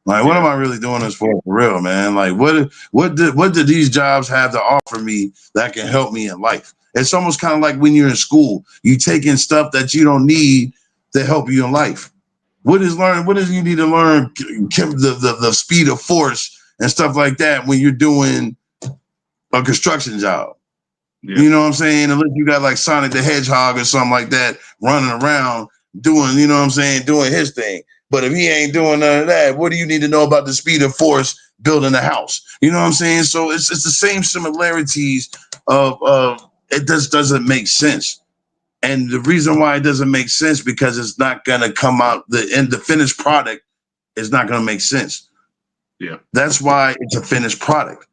Like, what am I really doing this for real, man? Like, what did these jobs have to offer me that can help me in life? It's almost kind of like when you're in school, you take in stuff that you don't need to help you in life. What is you need to learn the speed of force and stuff like that when you're doing a construction job? Yeah. You know what I'm saying? Unless you got like Sonic the Hedgehog or something like that running around doing, you know what I'm saying, doing his thing. But if he ain't doing none of that, what do you need to know about the speed of force building a house? You know what I'm saying? So it's the same similarities of it just doesn't make sense. And the reason why it doesn't make sense because it's not gonna come out, the finished product is not gonna make sense. Yeah. That's why it's a finished product.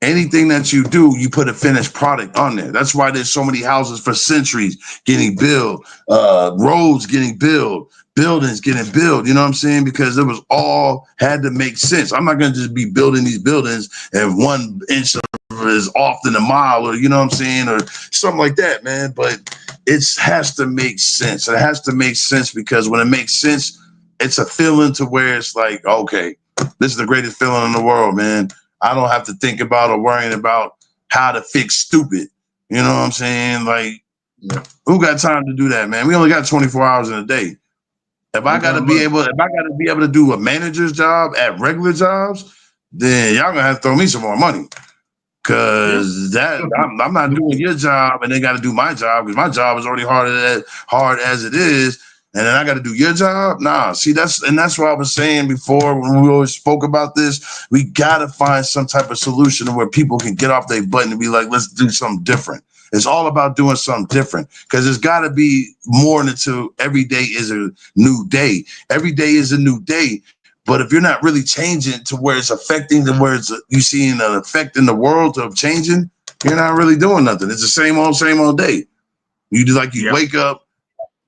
Anything that you do, you put a finished product on there. That's why there's so many houses for centuries getting built, roads getting built, buildings getting built. You know what I'm saying? Because it was all had to make sense. I'm not going to just be building these buildings and 1 inch is off than a mile, or, you know what I'm saying, or something like that, man. But it has to make sense. It has to make sense because when it makes sense, it's a feeling to where it's like, okay, this is the greatest feeling in the world, man. I don't have to think about or worrying about how to fix stupid. You know what I'm saying? Like, who got time to do that, man? We only got 24 hours in a day. If I gotta be able to do a manager's job at regular jobs, then y'all gonna have to throw me some more money. Cause I'm not doing your job and they got to do my job because my job is already hard as it is, and then I got to do your job. Nah, see, that's what I was saying before when we always spoke about this. We gotta find some type of solution where people can get off their butt and be like, let's do something different. It's all about doing something different because there's got to be more than every day is a new day. Every day is a new day. But if you're not really changing to where it's affecting, to where you seeing an effect in the world of changing, you're not really doing nothing. It's the same old day. You do like you wake up,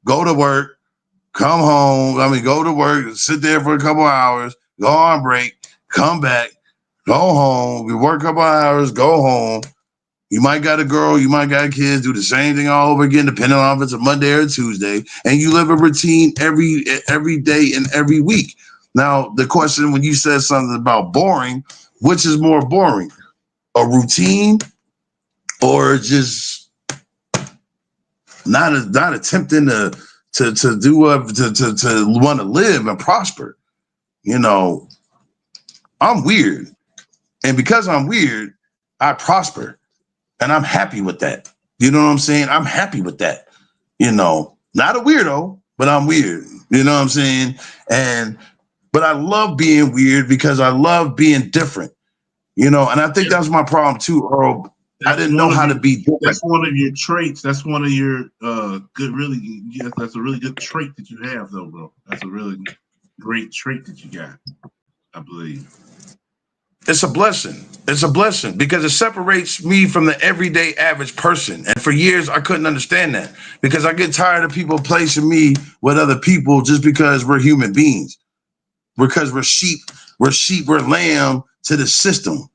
go to work, come home. I mean, go to work, sit there for a couple hours, go on break, come back, go home. You work a couple hours, go home. You might got a girl, you might got kids, do the same thing all over again, depending on if it's a Monday or a Tuesday, and you live a routine every day and every week. Now, the question when you said something about boring, which is more boring, a routine or just not attempting to want to live and prosper? You know, I'm weird, and because I'm weird, I prosper. And I'm happy with that. You know what I'm saying? I'm happy with that. You know, not a weirdo, but I'm weird. You know what I'm saying? But I love being weird because I love being different. You know, and I think that was my problem too, Earl. I didn't know how to be different. That's one of your traits. That's one of your that's a really good trait that you have though, bro. That's a really great trait that you got, I believe. It's a blessing. It's a blessing because it separates me from the everyday average person. And for years, I couldn't understand that because I get tired of people placing me with other people just because we're human beings, because we're sheep, we're lamb to the system.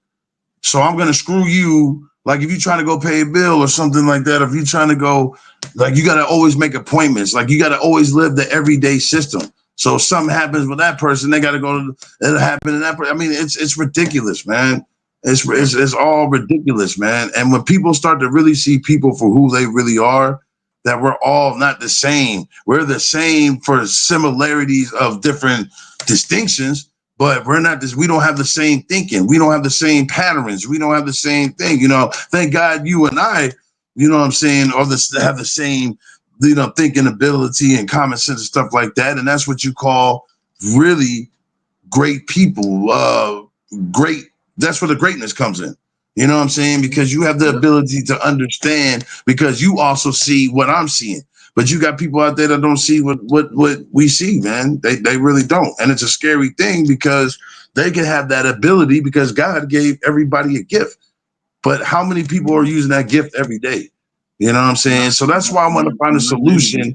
So I'm going to screw you. Like if you're trying to go pay a bill or something like that, if you're trying to go, like you got to always make appointments. Like you got to always live the everyday system. So if something happens with that person, they got to go. It'll happen to that person. I mean, it's ridiculous, man. It's all ridiculous, man. And when people start to really see people for who they really are, that we're all not the same. We're the same for similarities of different distinctions, but we're not this. We don't have the same thinking. We don't have the same patterns. We don't have the same thing. You know, thank God you and I, you know what I'm saying, have the same, you know, thinking ability and common sense and stuff like that. And that's what you call really great people. That's where the greatness comes in. You know what I'm saying? Because you have the ability to understand because you also see what I'm seeing. But you got people out there that don't see what we see, man. They really don't. And it's a scary thing because they can have that ability because God gave everybody a gift. But how many people are using that gift every day? You know what I'm saying? So that's why I want to find a solution.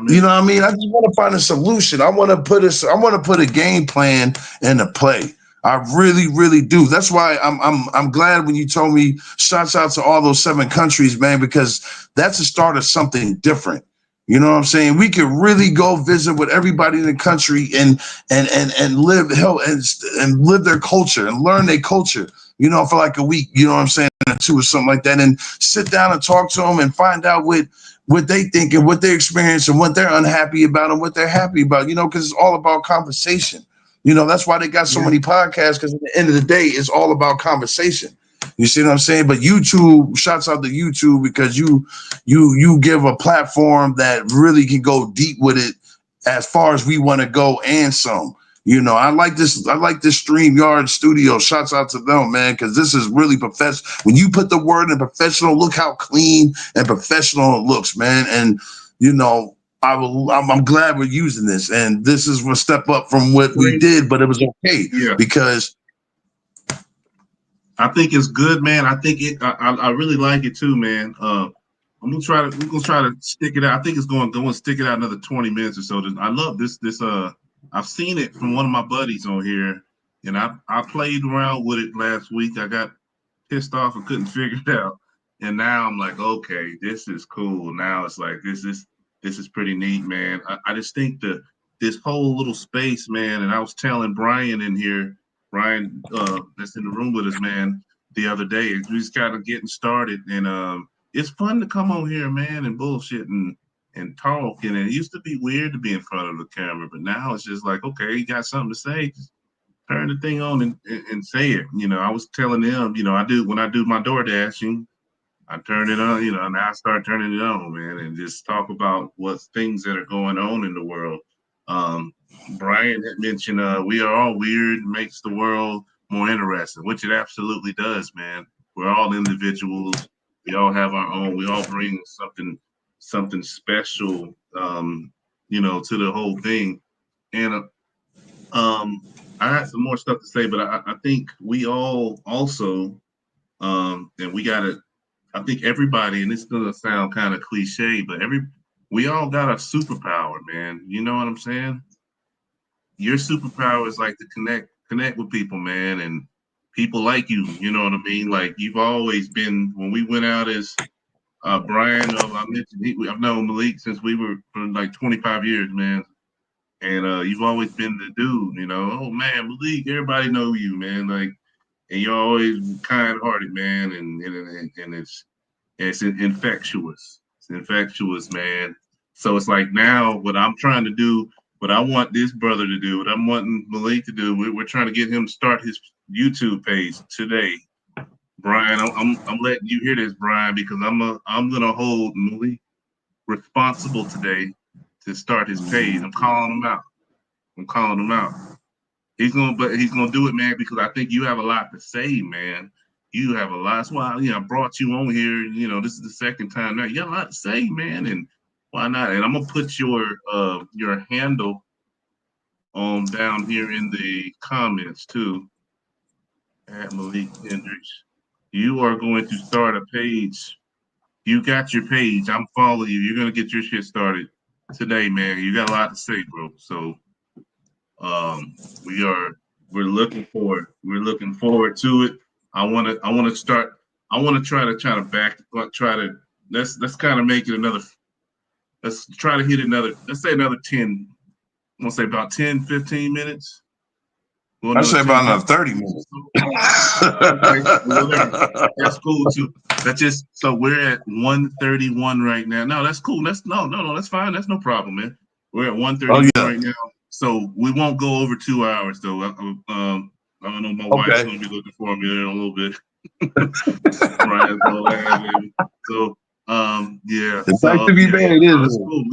You know what I mean? I just want to find a solution. I want to put a game plan into play. I really, really do. That's why I'm glad when you told me shouts out to all those 7 countries, man, because that's the start of something different. You know what I'm saying? We could really go visit with everybody in the country and live and live their culture and learn their culture, you know, for like a week, you know what I'm saying, or 2 or something like that, and sit down and talk to them and find out what they think and what they experience and what they're unhappy about and what they're happy about, you know, because it's all about conversation. You know, that's why they got so many podcasts, because at the end of the day, it's all about conversation. You see what I'm saying? But YouTube, shouts out to YouTube because you give a platform that really can go deep with it as far as we want to go and some. You know, I like this StreamYard studio. Shouts out to them, man, because this is really professional. When you put the word in professional, look how clean and professional it looks, man. And, you know, I'm glad we're using this. And this is a step up from what we did, but it was okay because I think it's good, man. I think I really like it too, man. we're gonna try to stick it out. I think it's going to stick it out another 20 minutes or so. I love this. I've seen it from one of my buddies on here, and I played around with it last week. I got pissed off and couldn't figure it out, and now I'm like, okay, this is cool. Now it's like this is pretty neat, man. I just think that this whole little space, man. And I was telling Brian in here, that's in the room with us, man, the other day. We just kind of getting started, and it's fun to come on here, man, and bullshit and talk. And it used to be weird to be in front of the camera, but now it's just like, okay, you got something to say, just turn the thing on and say it. You know, I was telling them, you know, when I do my door dashing, I turn it on, you know, and I start turning it on, man, and just talk about what things that are going on in the world. Brian had mentioned we are all weird, makes the world more interesting, which it absolutely does, man. We're all individuals. We all have our own. We all bring something special, you know, to the whole thing. And I had some more stuff to say, but I think we all also And we gotta. I think everybody, and it's gonna sound kind of cliche, but we all got a superpower, man. You know what I'm saying? Your superpower is like to connect with people, man, and people like you. You know what I mean? Like you've always been. When we went out as Brian, I mentioned I've known Malik since we were for like 25 years, man. And you've always been the dude, you know. Oh man, Malik, everybody know you, man. Like, and you're always kind-hearted, man, and it's infectious. It's infectious, man. So it's like now, what I'm trying to do, what I want this brother to do, what I'm wanting Malik to do, we're trying to get him to start his YouTube page today. Brian, I'm letting you hear this, Brian, because I'm gonna hold Malik responsible today to start his page. I'm calling him out. I'm calling him out. He's gonna do it, man, because I think you have a lot to say, man. You have a lot. That's why I brought you on here. You know, this is the second time now. You got a lot to say, man, and why not? And I'm gonna put your handle on down here in the comments too. At Malik Hendrix. You are going to start a page. You got your page. I'm following you. You're gonna get your shit started today, man. You got a lot to say, bro. So we're looking forward. We're looking forward to it. I want to start. I want to try to let's kind of make it another. Let's try to hit another. Let's say another 10. I'm gonna say about 10, 15 minutes. I say about another 30 minutes. Okay, that's cool too. That's just so we're at 131 right now. No, that's cool. That's no, that's fine. That's no problem, man. We're at 131 right now. So we won't go over 2 hours though. I don't know. My wife's gonna be looking for me in a little bit. Right. So yeah. It's like to be made, isn't it? Cool.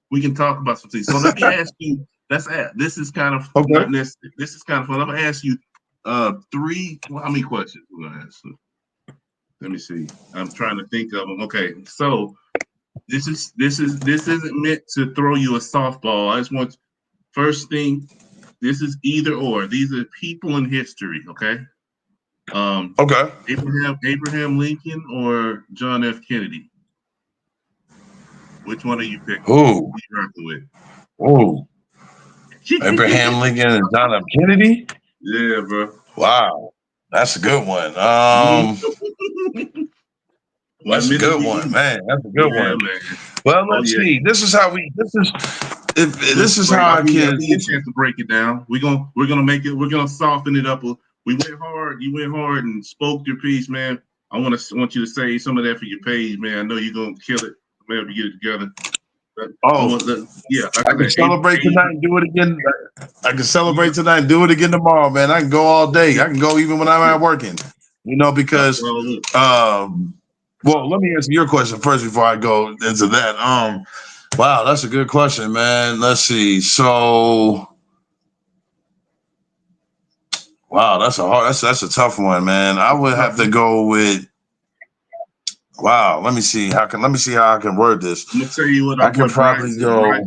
We can talk about some things. So let me ask you. This is kind of this is kind of fun. I'm gonna ask you how many questions we're gonna ask you? Let me see. I'm trying to think of them. Okay, so this isn't meant to throw you a softball. I just want first thing. This is either or. These are people in history. Okay. Abraham Lincoln or John F. Kennedy. Which one are you picking? Who you rocking with? Oh. Abraham Lincoln and John F. Kennedy? Yeah, bro. Wow. That's a good one. That's a good one, man. That's a good one. Man. Well, let's see. This is how I can get a chance to break it down. We're gonna make it, we're gonna soften it up. We went hard, you went hard and spoke your piece, man. I want you to say some of that for your page, man. I know you're gonna kill it. We'll get it together. I can celebrate tonight and do it again. I can celebrate tonight and do it again tomorrow, man. I can go all day. I can go even when I'm out working. You know, because well, let me answer your question first before I go into that. Wow, that's a good question, man. Let's see. So wow, that's a tough one, man. I would have to go with wow, let me see how I can word this. I'm gonna tell you what I can probably go.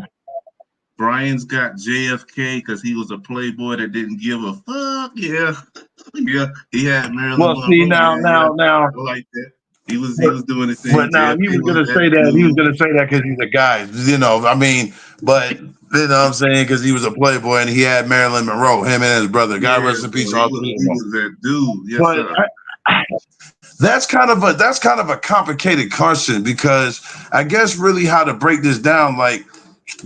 Brian's got JFK because he was a playboy that didn't give a fuck. Yeah. He had Marilyn. Well, see now. I like that. He was doing his thing. But now he was gonna say that. He was gonna say that because he's a guy. You know, I mean, but you know what I'm saying, because he was a playboy and he had Marilyn Monroe, him and his brother. God rest in peace. All three of them. He was that dude. Yes, sir. That's kind of a complicated question, because I guess really how to break this down, like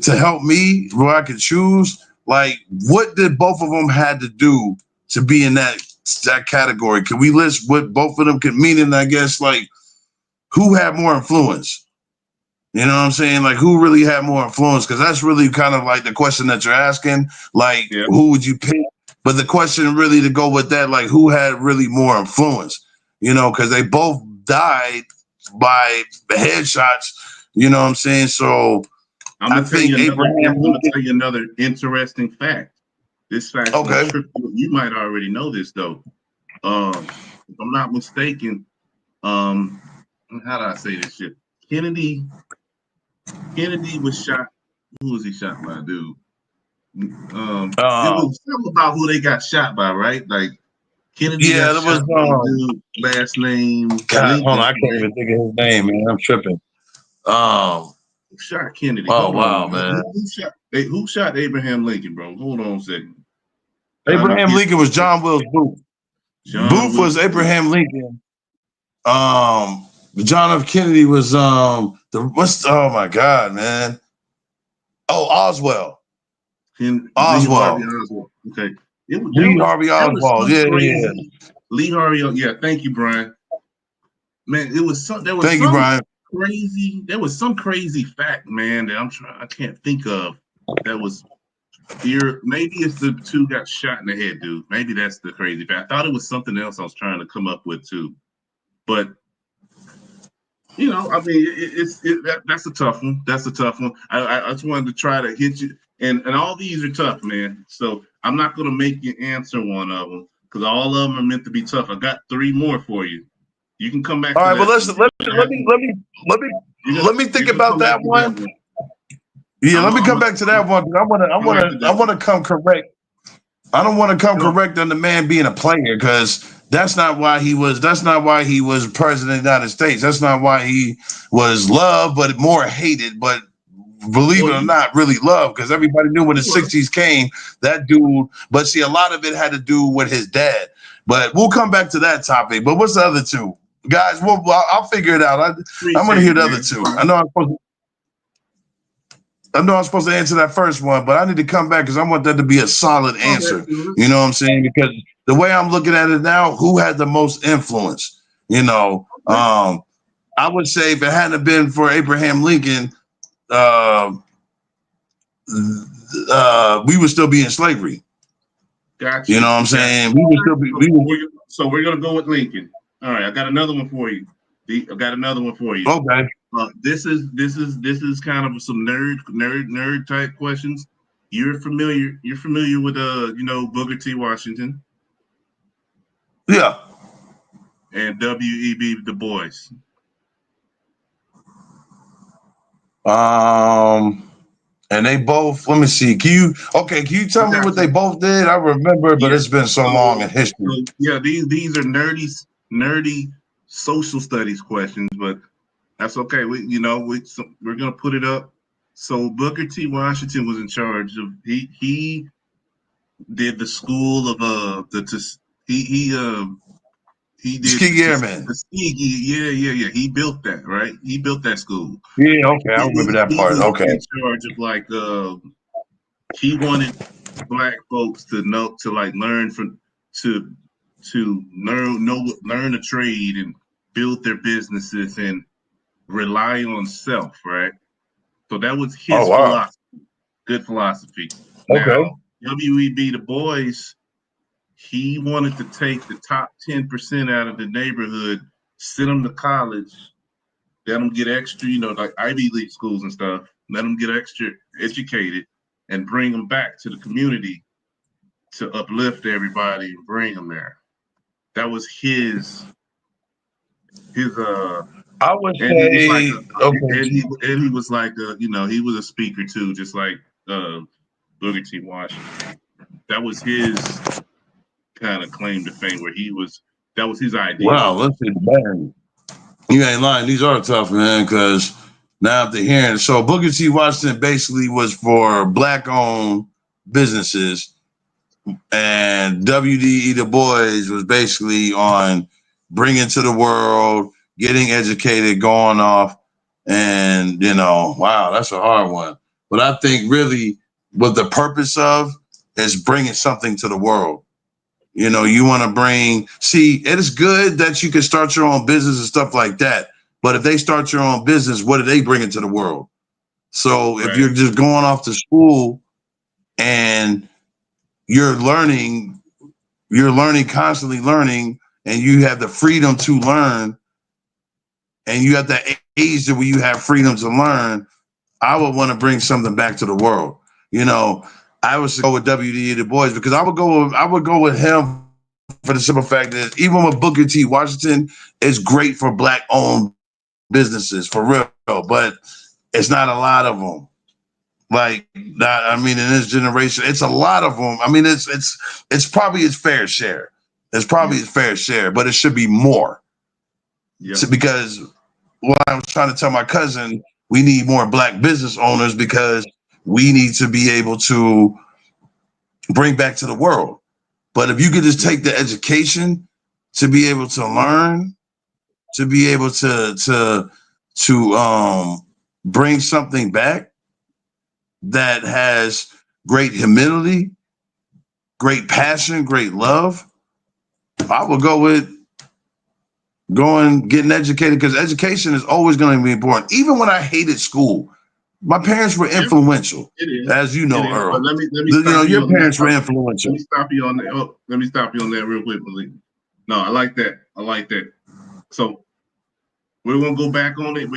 to help me where I could choose, like what did both of them had to do to be in that category? Can we list what both of them could mean? And I guess like who had more influence? You know what I'm saying? Like who really had more influence? Because that's really kind of like the question that you're asking. Like who would you pick? But the question really to go with that, like who had really more influence? You know, because they both died by the headshots. You know what I'm saying? So I'm gonna tell you another interesting fact. This fact, you might already know this though. If I'm not mistaken, how do I say this shit? Kennedy was shot. Who was he shot by, dude? It was something about who they got shot by, right? Like Kennedy Yeah, got that was shot by a dude, last name God, hold on, Lincoln. I can't even think of his name, man. I'm tripping. Who shot Kennedy? Oh Hold wow, on. man. Who shot Abraham Lincoln, bro? Hold on a second. Abraham Lincoln was John Wilkes Booth. John Booth was Wilkes. Abraham Lincoln. John F. Kennedy was oh my God, man. Oh, Oswald. Lee Harvey Oswald. Oswald. Okay. Lee Harvey That was Oswald. some Yeah, yeah. crazy Lee Harvey. Yeah, thank you, Brian. Man, Thank you, Brian. there was some crazy fact, man, that I can't think of that was here. Maybe it's the two got shot in the head, dude. Maybe that's the crazy fact. I thought it was something else I was trying to come up with too. But I mean, that's a tough one. That's a tough one. I just wanted to try to hit you, and all these are tough, man. So I'm not gonna make you answer one of them because all of them are meant to be tough. I got 3 more for you. You can come back All to right, that. Let me think about that one. Yeah, let me come back to that one. I want to come correct. I don't want to come correct on the man being a player because that's not why he was president of the United States. That's not why he was loved, but more hated. But believe it or not, really loved because everybody knew when the 60s came, that dude. But see, a lot of it had to do with his dad. But we'll come back to that topic. But what's the other two? Guys, I'll figure it out. I want to hear the other two. I know I'm supposed to answer that first one, but I need to come back because I want that to be a solid answer. You know what I'm saying? Because the way I'm looking at it now, who had the most influence? I would say if it hadn't been for Abraham Lincoln, we would still be in slavery. Gotcha. You know what I'm saying? We would still be. So we're gonna go with Lincoln. All right, I got another one for you. Okay. This is kind of some nerd type questions. You're familiar with Booker T. Washington? Yeah. And W.E.B. Du Bois. And they both. Let me see. Can you tell me what they both did? I remember, but it's been so long in history. So, yeah, these are nerdy social studies questions, but that's okay. We're gonna put it up. So Booker T. Washington was in charge of. He did the school of he did Tuskegee Airmen. Tuskegee. Yeah. He built that, right? He built that school. Yeah, okay. I remember that part. Okay. In charge of he wanted Black folks to learn learn a trade and build their businesses and rely on self, right? So that was his philosophy. Good philosophy. Okay. Now, W.E.B. Du Bois, he wanted to take the top 10% out of the neighborhood, send them to college, let them get extra, like Ivy League schools and stuff, let them get extra educated and bring them back to the community to uplift everybody and bring them there. That was his I would say, he was like he was a speaker too, just like Booker T. Washington. That was his kind of claim to fame, that was his idea. Wow, listen, man, you ain't lying. These are tough, man. Because now after hearing, so Booker T. Washington basically was for Black-owned businesses, and W.E.B. Du Bois was basically on bringing to the world, getting educated, going off, and wow, that's a hard one. But I think really what the purpose of is bringing something to the world. You want to it is good that you can start your own business and stuff like that. But if they start your own business, what are they bringing to the world? So if you're just going off to school and you're constantly learning, and you have the freedom to learn, and you have that age where you have freedom to learn, I would want to bring something back to the world. I would go with W.E.B. Du Bois because I would go with him for the simple fact that even with Booker T. Washington, it's great for Black-owned businesses, for real, but it's not a lot of them. Like that, in this generation, it's a lot of them. It's probably its fair share. It's probably a fair share, but it should be more. Yeah. So, because what I was trying to tell my cousin, we need more black business owners because we need to be able to bring back to the world. But if you could just take the education to be able to learn, to be able to bring something back that has great humility, great passion, great love, I would go with getting educated, because education is always going to be important. Even when I hated school, my parents were influential, as you know, Earl. But let me stop your parents were Let influential. me stop you on that. Oh, let me stop you on that real quick, Malik. No, I like that. So we're gonna go back on it.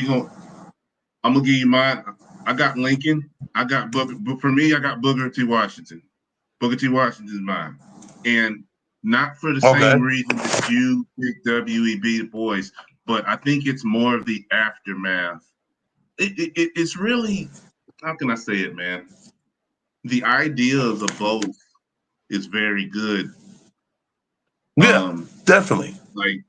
I'm gonna give you mine. I got Lincoln. I got Booker. But for me, I got Booker T. Washington. Booker T. Washington is mine, and not for the same reason that you picked W.E.B. Du Bois, but I think it's more of the aftermath. It's really, how can I say it, man? The ideas of both is very good. Yeah, definitely. Like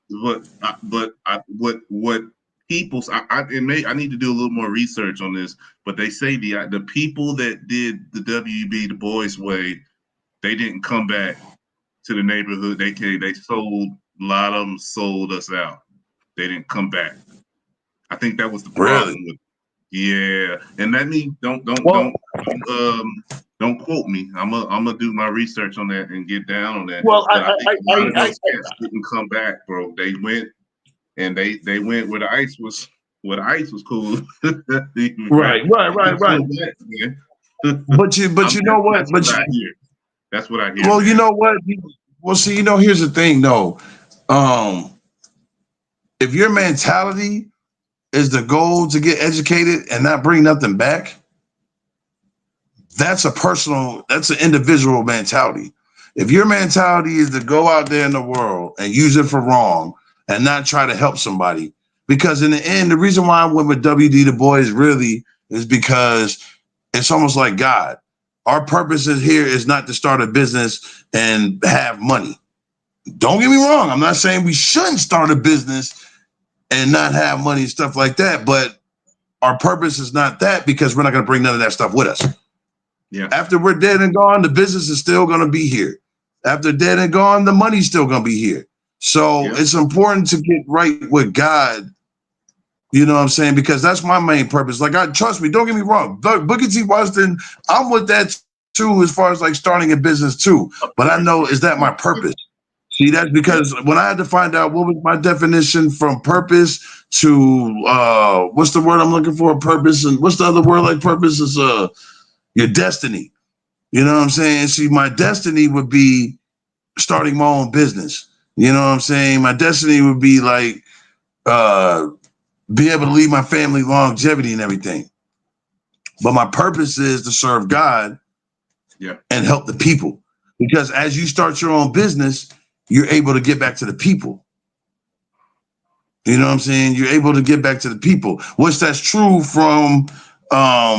what people's I need to do a little more research on this, but they say the people that did the W.E.B. Du Bois way, they didn't come back to the neighborhood. They sold, a lot of them sold us out. They didn't come back. I think that was the problem with it. Yeah, and that means don't quote me. I'm gonna do my research on that and get down on that. Well, I think a lot of those cats didn't come back, bro. They went and they went where the ice was cool. Right. But you know what? That's what I hear. Well, you know what? Well, see, here's the thing, though. If your mentality is the goal to get educated and not bring nothing back, that's an individual mentality. If your mentality is to go out there in the world and use it for wrong and not try to help somebody, because in the end, the reason why I went with W.D. Du Bois really is because it's almost like God. Our purpose here is not to start a business and have money. Don't get me wrong. I'm not saying we shouldn't start a business and not have money and stuff like that, but our purpose is not that, because we're not going to bring none of that stuff with us. Yeah. After we're dead and gone, the business is still going to be here. After dead and gone, the money's still going to be here. So it's important to get right with God. You know what I'm saying? Because that's my main purpose. Like, trust me, don't get me wrong. Booker T. Washington, I'm with that too, as far as like starting a business too. But I know, is that my purpose? See, that's because when I had to find out what was my definition from purpose to what's the word I'm looking for? Purpose, and what's the other word like purpose is your destiny. You know what I'm saying? See, my destiny would be starting my own business. You know what I'm saying? My destiny would be like be able to leave my family longevity and everything. But my purpose is to serve God and help the people. Because as you start your own business, you're able to get back to the people. You know what I'm saying? You're able to get back to the people, which that's true from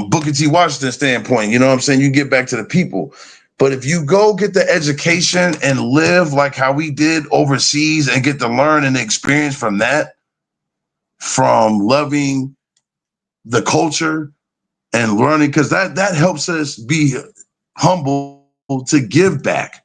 Booker T. Washington's standpoint. You know what I'm saying? You get back to the people. But if you go get the education and live like how we did overseas and get to learn and experience from that, from loving the culture and learning, because that helps us be humble to give back.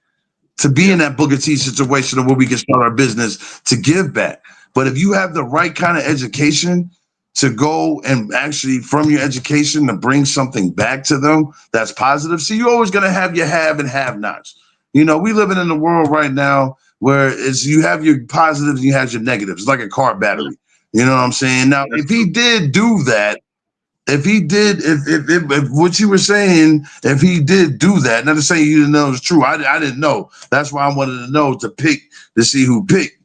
To be in that Booker T situation where we can start our business to give back. But if you have the right kind of education to go and actually from your education to bring something back to them that's positive. See, you're always going to have your have and have nots. We living in a world right now where you have your positives and you have your negatives. It's like a car battery. You know what I'm saying? Now, if he did do that, if what you were saying, if he did do that, not to say you didn't know it was true. I didn't know. That's why I wanted to know to see who picked.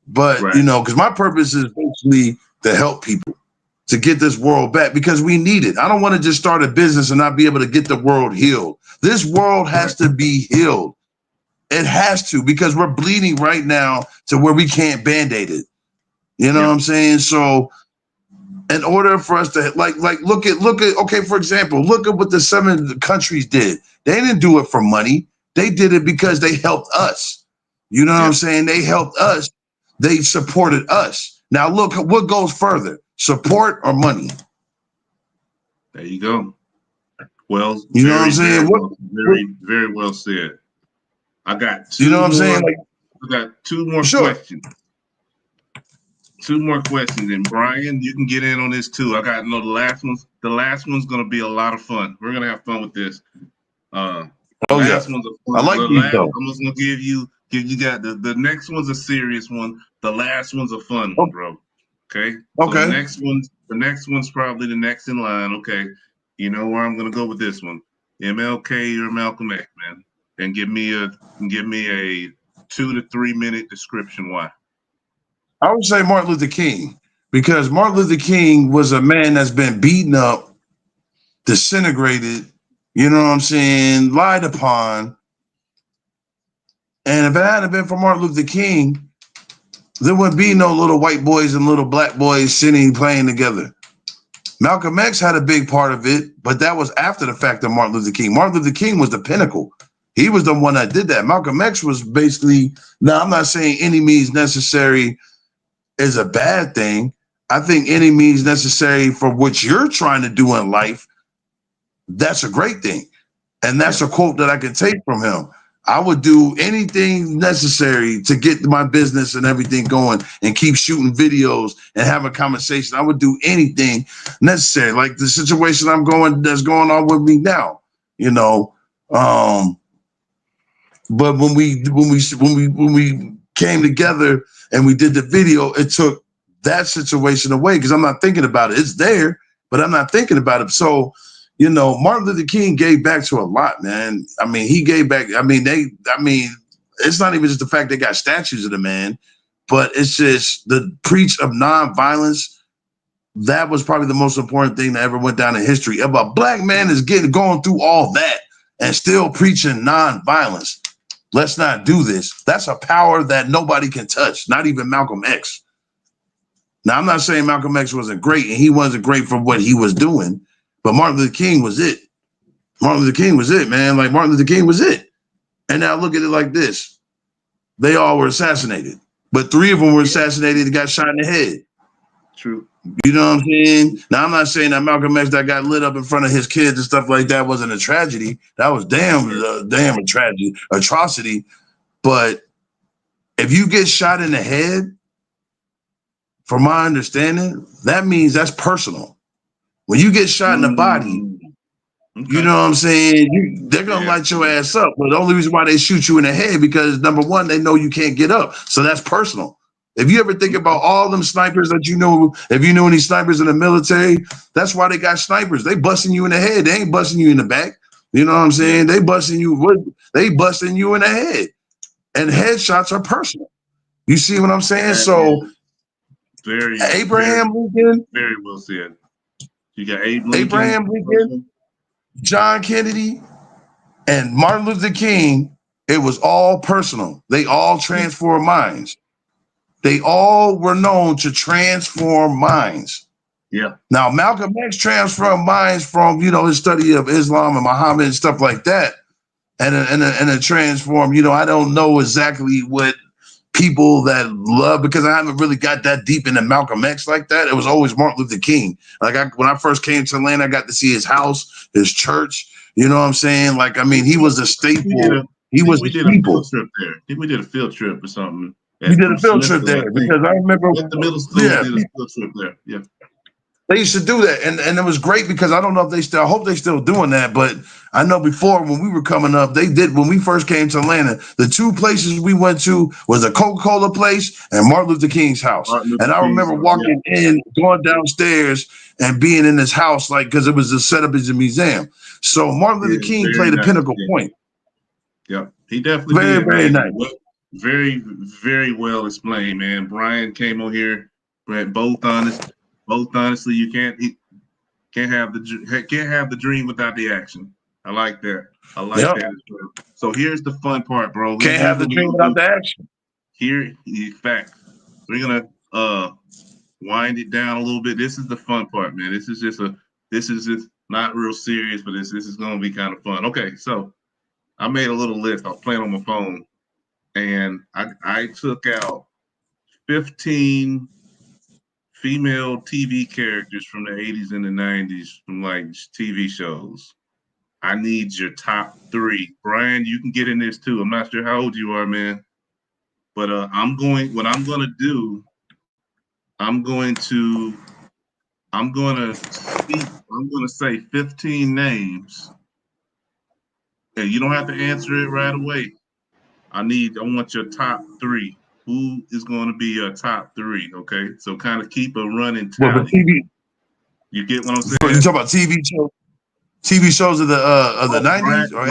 But, because my purpose is basically to help people, to get this world back, because we need it. I don't want to just start a business and not be able to get the world healed. This world has to be healed. It has to, because we're bleeding right now to where we can't Band-Aid it. You know what I'm saying? So in order for us to look at, okay, for example, look at what the 7 countries did. They didn't do it for money. They did it because they helped us. You know what I'm saying? They helped us. They supported us. Now look, what goes further, support or money? There you go. Well, you know what I'm saying? Very well said. I got two. You know what I'm saying? Like, I got two more questions. Two more questions, and Brian, you can get in on this too. I got the last one's gonna be a lot of fun. We're gonna have fun with this. Last one's a fun. I like these though. I'm just gonna give you got the next one's a serious one. The last one's a fun one, bro. Okay. Okay. So the next one's probably the next in line. Okay. You know where I'm gonna go with this one. MLK or Malcolm X, man. And give me a 2 to 3 minute description why. I would say Martin Luther King, because Martin Luther King was a man that's been beaten up, disintegrated, you know what I'm saying, lied upon. And if it hadn't been for Martin Luther King, there wouldn't be no little white boys and little black boys sitting playing together. Malcolm X had a big part of it, but that was after the fact of Martin Luther King. Martin Luther King was the pinnacle. He was the one that did that. Malcolm X was basically, now I'm not saying any means necessary is a bad thing. I think any means necessary for what you're trying to do in life, that's a great thing. And that's a quote that I can take from him. I would do anything necessary to get my business and everything going and keep shooting videos and having conversation. I would do anything necessary, like the situation that's going on with me now, you know. But when we came together and we did the video, it took that situation away because I'm not thinking about it. It's there, but I'm not thinking about it. So, you know, Martin Luther King gave back to a lot, man. I mean, he gave back. I mean, it's not even just the fact they got statues of the man, but it's just the preach of nonviolence. That was probably the most important thing that ever went down in history. If a black man is going through all that and still preaching nonviolence, let's not do this. That's a power that nobody can touch, not even Malcolm X. Now, I'm not saying Malcolm X wasn't great, and he wasn't great for what he was doing, but Martin Luther King was it. Martin Luther King was it, man. Like, Martin Luther King was it. And now look at it like this. They all were assassinated, but 3 of them were assassinated and got shot in the head. True. You know what I'm saying? Now, I'm not saying that Malcolm X that got lit up in front of his kids and stuff like that wasn't a tragedy. That was damn a tragedy, atrocity. But if you get shot in the head, from my understanding, that means that's personal. When you get shot in the body, you know what I'm saying? They're going to light your ass up. But the only reason why they shoot you in the head, because number one, they know you can't get up. So that's personal. If you ever think about all them snipers that you know, if you knew any snipers in the military, that's why they got snipers. They busting you in the head. They ain't busting you in the back. You know what I'm saying? They busting you in the head. And headshots are personal. You see what I'm saying? So Abraham Lincoln. Very well said. You got Abraham Lincoln, John Kennedy, and Martin Luther King. It was all personal. They all transformed minds. They all were known to transform minds. Yeah. Now, Malcolm X transformed minds from, you know, his study of Islam and Muhammad and stuff like that. And a transform, you know, I don't know exactly what people that love, because I haven't really got that deep into Malcolm X like that. It was always Martin Luther King. Like, when I first came to Atlanta, I got to see his house, his church. You know what I'm saying? Like, I mean, he was a staple. We did a field trip there. I think we did a field trip or something. We did a field trip there because I remember at the middle school. Yeah, we did a field trip there. Yeah. They used to do that, and it was great because I don't know if they still. I hope they still doing that, but I know before when we were coming up, they did. When we first came to Atlanta, the 2 places we went to was a Coca-Cola place and Martin Luther King's house. And I remember walking in, going downstairs, and being in his house, like, because it was set up as a museum. So Martin Luther King played a pinnacle point. Yeah, he definitely did. Very nice. Very, very well explained, man. Brian came on here, both honestly, you can't have the dream without the action. I like that. I like that as well. So here's the fun part, bro. Can't have the dream without the action. Here, in fact, we're gonna wind it down a little bit. This is the fun part, man. This is just not real serious, but this is gonna be kind of fun. Okay, so I made a little list. I was playing on my phone. and I took out 15 female TV characters from the 80s and the 90s from like TV shows. I need your top 3. Brian, you can get in this too. I'm not sure how old you are, man. But what I'm gonna do, I'm going to I'm gonna say 15 names. And you don't have to answer it right away. I want your top 3. Who is going to be your top 3? Okay, so kind of keep a running Well, the tally. TV. You get what I'm saying? You talk about TV shows. TV shows of the 90s or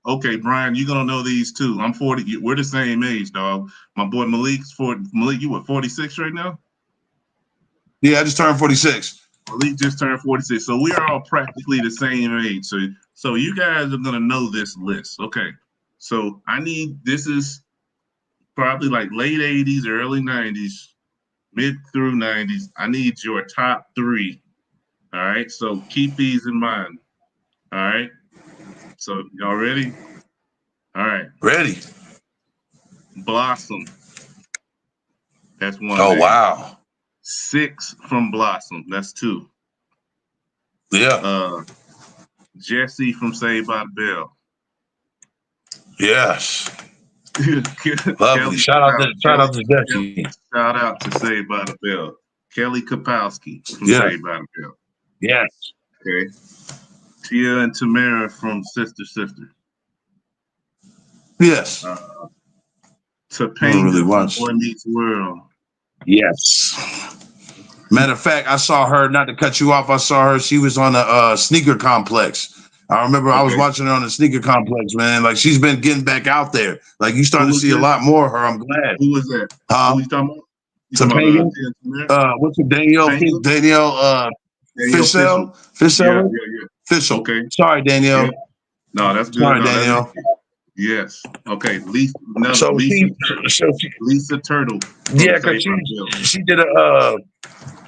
80s. Brian, you're gonna know these too. I'm 40. We're the same age, dog. My boy Malik's 40. Malik, you what, 46 right now? Yeah, I just turned 46. Malik just turned 46. So we are all practically the same age. So you guys are gonna know this list. Okay. So this is probably like late 80s, early 90s, mid through 90s. I need your top 3. All right. So keep these in mind. All right. So y'all ready? All right. Ready. Blossom. That's one. Oh, name. wow. 6 from Blossom. That's 2. Yeah. Jesse from Saved by the Bell. Yes. Lovely. Shout out to Jesse. Shout out to Saved by the Bell. Kelly Kapowski from Saved by the Bell. Yes. Okay. Tia and Tamara from Sister Sister. Yes. Topanga from Boy Meets World. Yes. Matter of fact, I saw her, not to cut you off, I saw her, she was on a sneaker complex. I remember I was watching her on the sneaker complex, man. Like, she's been getting back out there. Like, you starting to see a lot more of her. I'm glad. Who was that? Who you talking about? Topanga? What's your Danielle Fishel? Yeah. Fishel. Okay. Sorry, Danielle. Yeah. No, that's good. Sorry, Danielle. Yes. Okay. Lisa Turtle. Yeah, because she did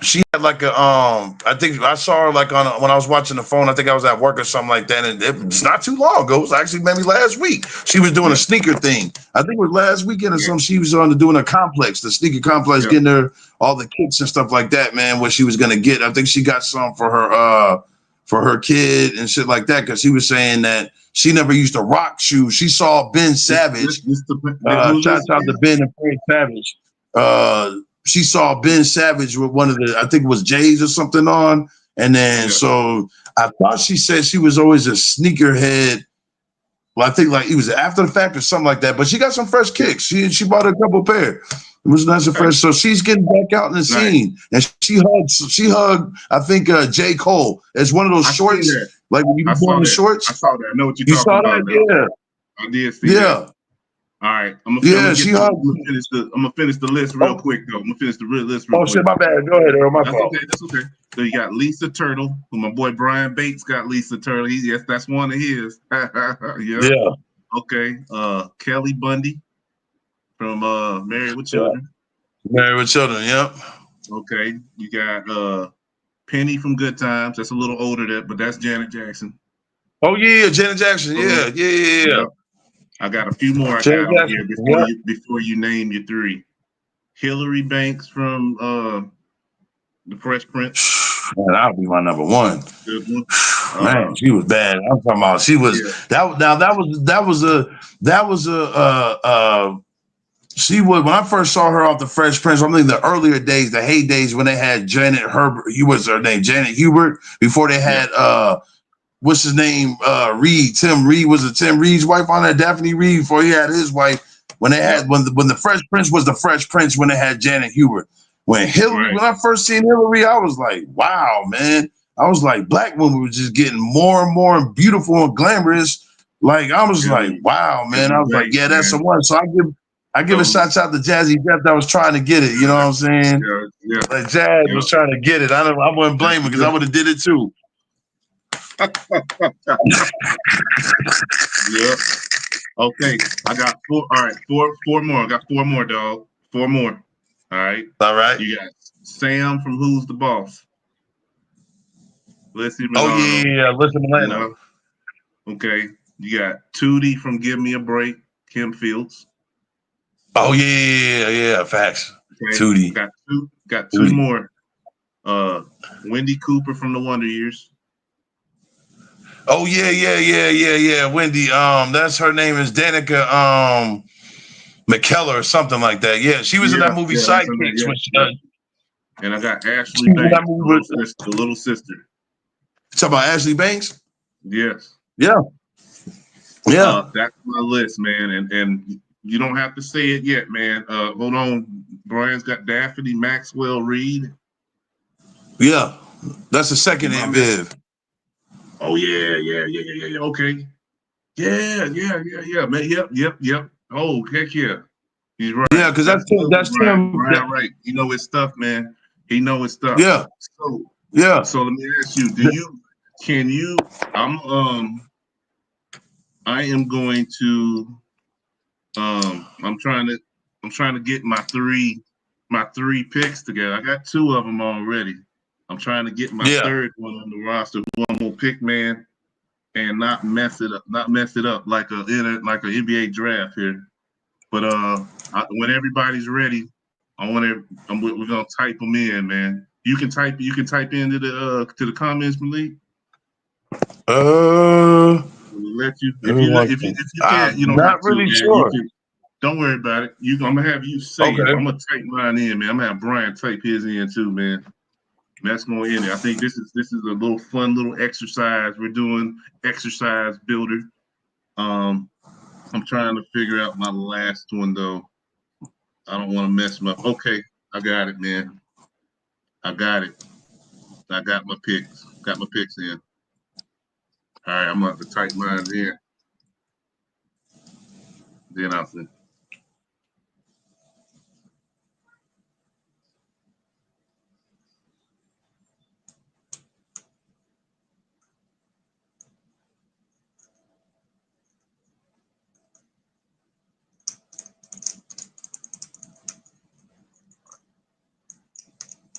she had like a I think I saw her like when I was watching the phone. I think I was at work or something like that, and it's not too long ago. It was actually maybe last week. She was doing a sneaker thing. I think it was last weekend or something. She was doing a complex, the sneaker complex, getting her all the kits and stuff like that. Man, what she was gonna get. I think she got some for her kid and shit like that, because she was saying that she never used to rock shoes. She saw Ben Savage. Shout out to Ben and Frank Savage. She saw Ben Savage with one of I think it was J's or something on. And then, so I thought she said she was always a sneakerhead. Well, I think like he was after the fact or something like that, but she got some fresh kicks. She bought a couple pair. It was nice and fresh. So she's getting back out in the scene. And she hugged, I think, J. Cole. It's one of those shorts. Like when you born the shorts. I saw that. I know what you're talking about. Yeah. I did see that. All right, I'm gonna finish the list real quick though. I'm gonna finish the list real quick. Shit, my bad. Go ahead, Earl. My fault. That's okay. So you got Lisa Turtle, who my boy Brian Bates got Lisa Turtle. Yes, that's one of his. Yeah. Okay. Kelly Bundy from Married with Children. Married with Children. Yep. Okay. You got Penny from Good Times. That's a little older, but that's Janet Jackson. Oh yeah, Janet Jackson. Yeah. I got a few more I got here before you name your 3. Hillary Banks from The Fresh Prince. Man, that'll be my number 1. Good one. Man, she was bad. I'm talking about she was she was, when I first saw her off The Fresh Prince, I'm thinking the earlier days, the heydays when they had Janet Herbert, Janet Hubert, before they had what's his name? Reed. Tim Reed. Was it Tim Reed's wife on that? Daphne Reed, before he had his wife. When they had when the Fresh Prince was the Fresh Prince, when they had Janet Hubert. When I first seen Hillary, I was like, wow, man. I was like, black women were just getting more and more beautiful and glamorous. Like, I was like, wow, man. I was like, yeah, that's the one. So I give a shout out to Jazzy Jeff that was trying to get it. You know what I'm saying? Yeah. Like Jazz was trying to get it. I wouldn't blame him because I would have did it too. Yeah. Okay. I got 4. All right. Four more. I got 4 more, dog. 4 more. All right. All right. You got Sam from Who's the Boss. Listen, Listen, Milano. Okay. You got Tootie from Give Me a Break. Kim Fields. Oh yeah. Facts. Okay, Tootie. Got two more. Wendy Cooper from the Wonder Years. Oh yeah. Wendy. That's her name is Danica McKellar or something like that. Yeah, she was in that movie Sidekicks. And I got Ashley Banks, the little sister. Talk about Ashley Banks? Yes. Yeah. That's my list, man. And you don't have to say it yet, man. Hold on. Brian's got Daphne Maxwell Reed. Yeah. That's the second Aunt Viv. Oh yeah. Okay. Yeah, man. Yep. Oh, heck yeah. He's right. Yeah, because that's him. Brian, right. He know his stuff, man. He know his stuff. Yeah. So let me ask you, I am going to I'm trying to get my three picks together. I got two of them already. I'm trying to get my third one on the roster who I'm gonna pick, man, and not mess it up like an NBA draft here. But when everybody's ready, we're gonna type them in, man. You can type into the comments, Malik. Let you if you can't, you don't have to. Really sure. Don't worry about it. I'm gonna have you say it. I'm gonna type mine in, man. I'm gonna have Brian type his in too, man. And that's going in there. I think this is a little fun little exercise. We're doing exercise builder. I'm trying to figure out my last one though. I don't want to mess them up. Okay, I got it, man. I got it. I got my picks. Got my picks in. All right, I'm gonna have to type mine in. Then I'll see.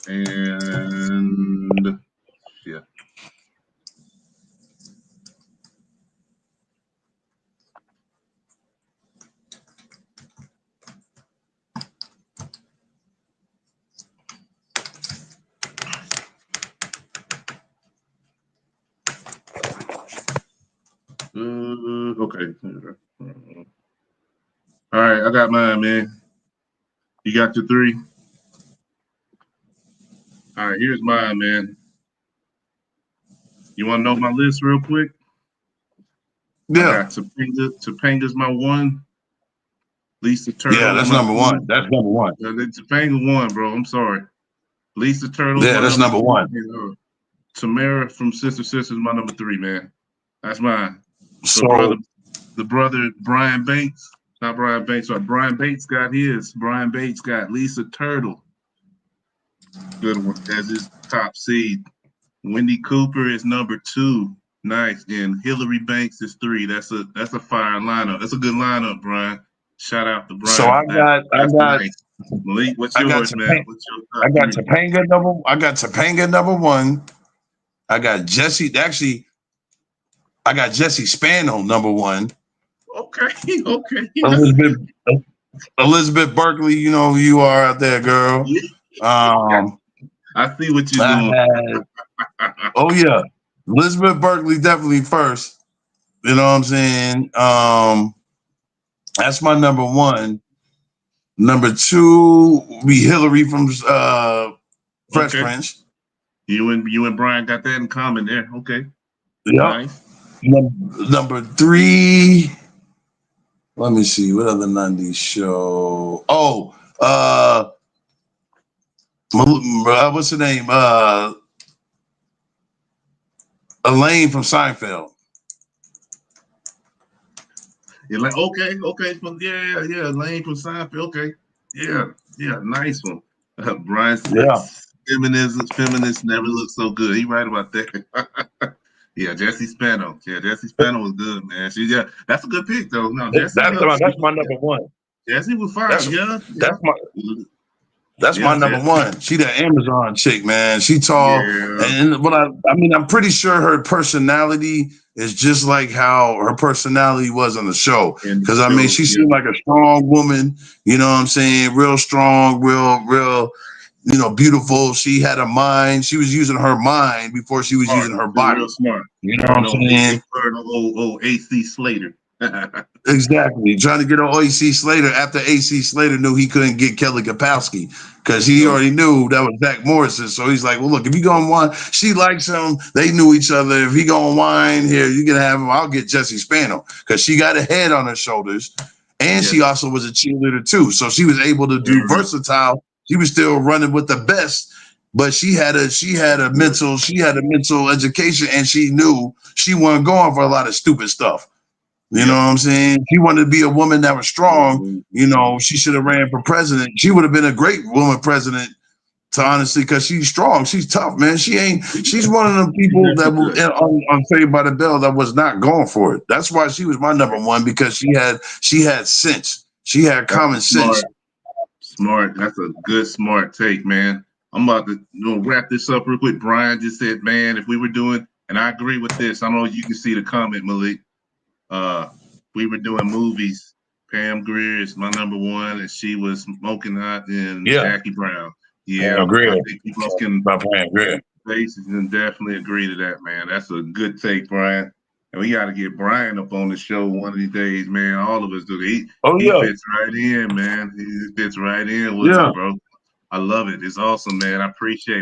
And yeah. Okay. All right, I got mine, man. You got your three? All right, here's mine, man. You want to know my list real quick? Yeah. I got Topanga's my one. Lisa Turtle. Yeah, that's number one. Topanga one, bro. I'm sorry. Lisa Turtle. Yeah, that's number one. Tamara from Sister Sisters, my number three, man. That's mine. So the brother Brian Bates, not Brian Bates, sorry, Brian Bates got his. Brian Bates got Lisa Turtle. Good one as his top seed. Wendy Cooper is number two. Nice. And Hillary Banks is three. That's a fire lineup. That's a good lineup, Brian. Shout out to Brian. So I got nice. Malik, what's yours, man? I got Topanga number one. I got Jesse. Actually, I got Jesse Spano number one. Okay. Elizabeth Berkley, you know who you are out there, girl. I see what you're doing. Oh yeah, Elizabeth Berkley definitely first. You know what I'm saying? That's my number one. Number two be Hillary from Fresh Prince. You and Brian got that in common there. Okay. Yeah. Nice. Number three. Let me see. What other 90s show? Oh, what's her name? Elaine from Seinfeld. You're like, okay. Yeah, Elaine from Seinfeld. Okay. Yeah, nice one. Brian's feminist never looked so good. He right about that. Yeah, Jesse Spano. Yeah, Jesse Spano was good, man. That's a good pick though. No, Jesse. That's my number one. Jesse was fine. That's That's my number one. She the Amazon chick, man. She tall, and what I mean, I'm pretty sure her personality is just like how her personality was on the show. Because I mean, she seemed like a strong woman. You know what I'm saying? Real strong, real. You know, beautiful. She had a mind. She was using her mind before she was using her body. Real smart. You know what I'm saying? Old AC Slater. Exactly. Trying to get on AC Slater after AC Slater knew he couldn't get Kelly Kapowski because he already knew that was Zach Morrison. So he's like, well, look, if you going to whine, she likes him. They knew each other. If he going to whine here, you can have him. I'll get Jessie Spano because she got a head on her shoulders. And she also was a cheerleader too. So she was able to do versatile. She was still running with the best, but she had a mental education, and she knew she wasn't going for a lot of stupid stuff. You know what I'm saying? She wanted to be a woman that was strong. You know, she should have ran for president. She would have been a great woman president, to honestly, because she's strong. She's tough, man. She's one of them people that was on Saved by the Bell that was not going for it. That's why she was my number one, because she had sense. She had common sense. Smart. That's a good, smart take, man. I'm about to wrap this up real quick. Brian just said, man, if we were doing, and I agree with this. I don't know if you can see the comment, Malik. We were doing movies. Pam Grier is my number one, and she was Smoking Hot and Jackie Brown. Yeah, I think people can definitely agree to that, man. That's a good take, Brian. And we got to get Brian up on the show one of these days, man. All of us do. He fits right in, man. He fits right in with us, bro. I love it. It's awesome, man.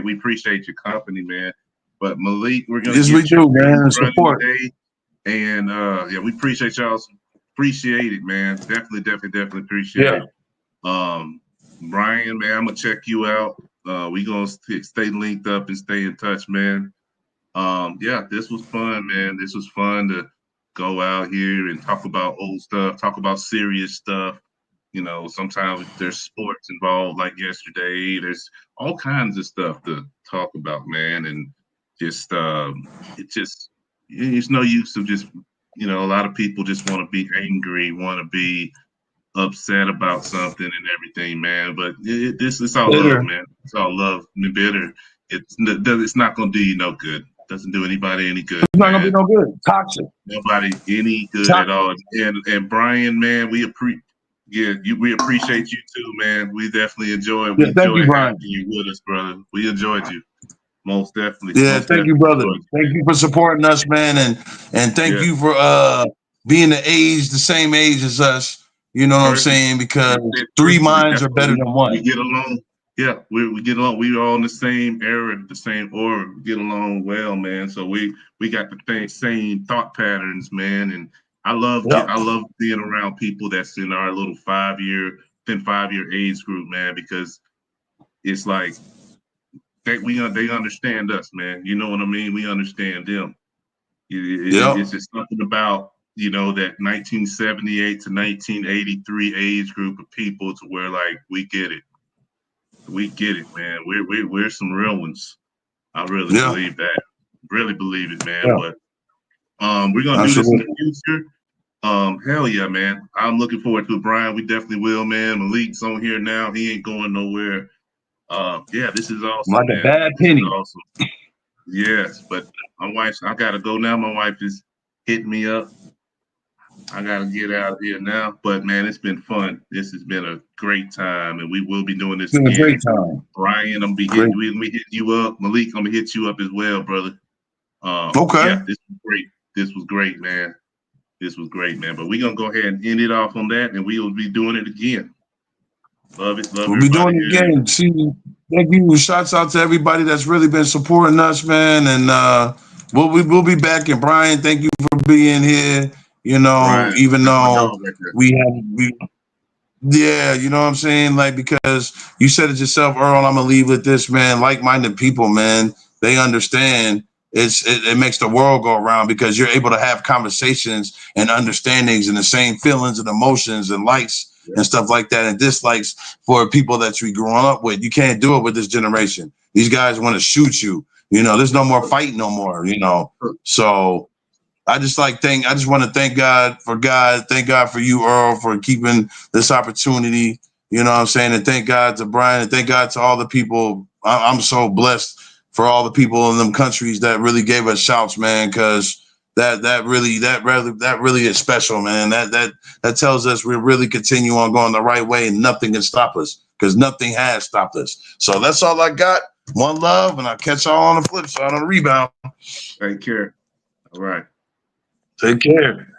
We appreciate your company, man. But Malik, we're gonna get you man. Support. Today. And we appreciate y'all. Appreciate it, man. Definitely appreciate it. Brian, man, I'm gonna check you out. We gonna stay linked up and stay in touch, man. This was fun, man. This was fun to go out here and talk about old stuff, talk about serious stuff. You know, sometimes there's sports involved, like yesterday. There's all kinds of stuff to talk about, man. And just it's no use of just, a lot of people just want to be angry, want to be upset about something and everything, man. But it's all love, man. It's all love. Bitter. It's not going to do you no good. Doesn't do anybody any good. It's not gonna be no good. Toxic. Nobody any good at all. And Brian, man, we appreciate you too, man. We definitely enjoy it. We enjoy having you with us, brother. We enjoyed you. Most definitely. Yeah, thank you, brother. Thank you for supporting us, man, and thank you for being the same age as us. You know what I'm saying? Because three minds are better than one. We get along. Yeah, we get along. We all in the same era, the same aura. We get along well, man. So we got the same thought patterns, man. And I love being around people that's in our little 5-year age group, man, because it's like they understand us, man. You know what I mean? We understand them. It's just something about that 1978 to 1983 age group of people to where like we get it. We get it, man. We're some real ones. I really believe that. Really believe it, man. But we're gonna do this in the future. Hell yeah, man. I'm looking forward to it, Brian. We definitely will, man. Malik's on here now. He ain't going nowhere. This is awesome. Like man. A bad penny. Awesome. Yes, but I gotta go now. My wife is hitting me up. I gotta get out of here now, but man, it's been fun. This has been a great time, and we will be doing this again. A great time. Brian, I'm be hitting you up. Malik, I'm gonna hit you up as well, brother. Okay. Yeah, this was great. This was great, man. But we're gonna go ahead and end it off on that, and we will be doing it again. Love it. We'll be doing it again. See, thank you. Shouts out to everybody that's really been supporting us, man. And we'll be back. And Brian, thank you for being here. You know, Brian, even though you know what I'm saying? Like, because you said it yourself, Earl, I'm gonna leave with this, man. Like-minded people, man, they understand it makes the world go around because you're able to have conversations and understandings and the same feelings and emotions and likes and stuff like that and dislikes for people that you grew up with. You can't do it with this generation. These guys want to shoot you. There's no more fighting no more, So I just want to thank God for you, Earl, for keeping this opportunity You know what I'm saying? And thank God to Brian, and thank God to all the people. I'm so blessed for all the people in them countries that really gave us shouts, man, because that really is special, man. That tells us we really continue on going the right way and nothing can stop us, because nothing has stopped us. So that's all I got. One love, and I'll catch y'all on the flip side on the rebound. Take care. All right. Take care.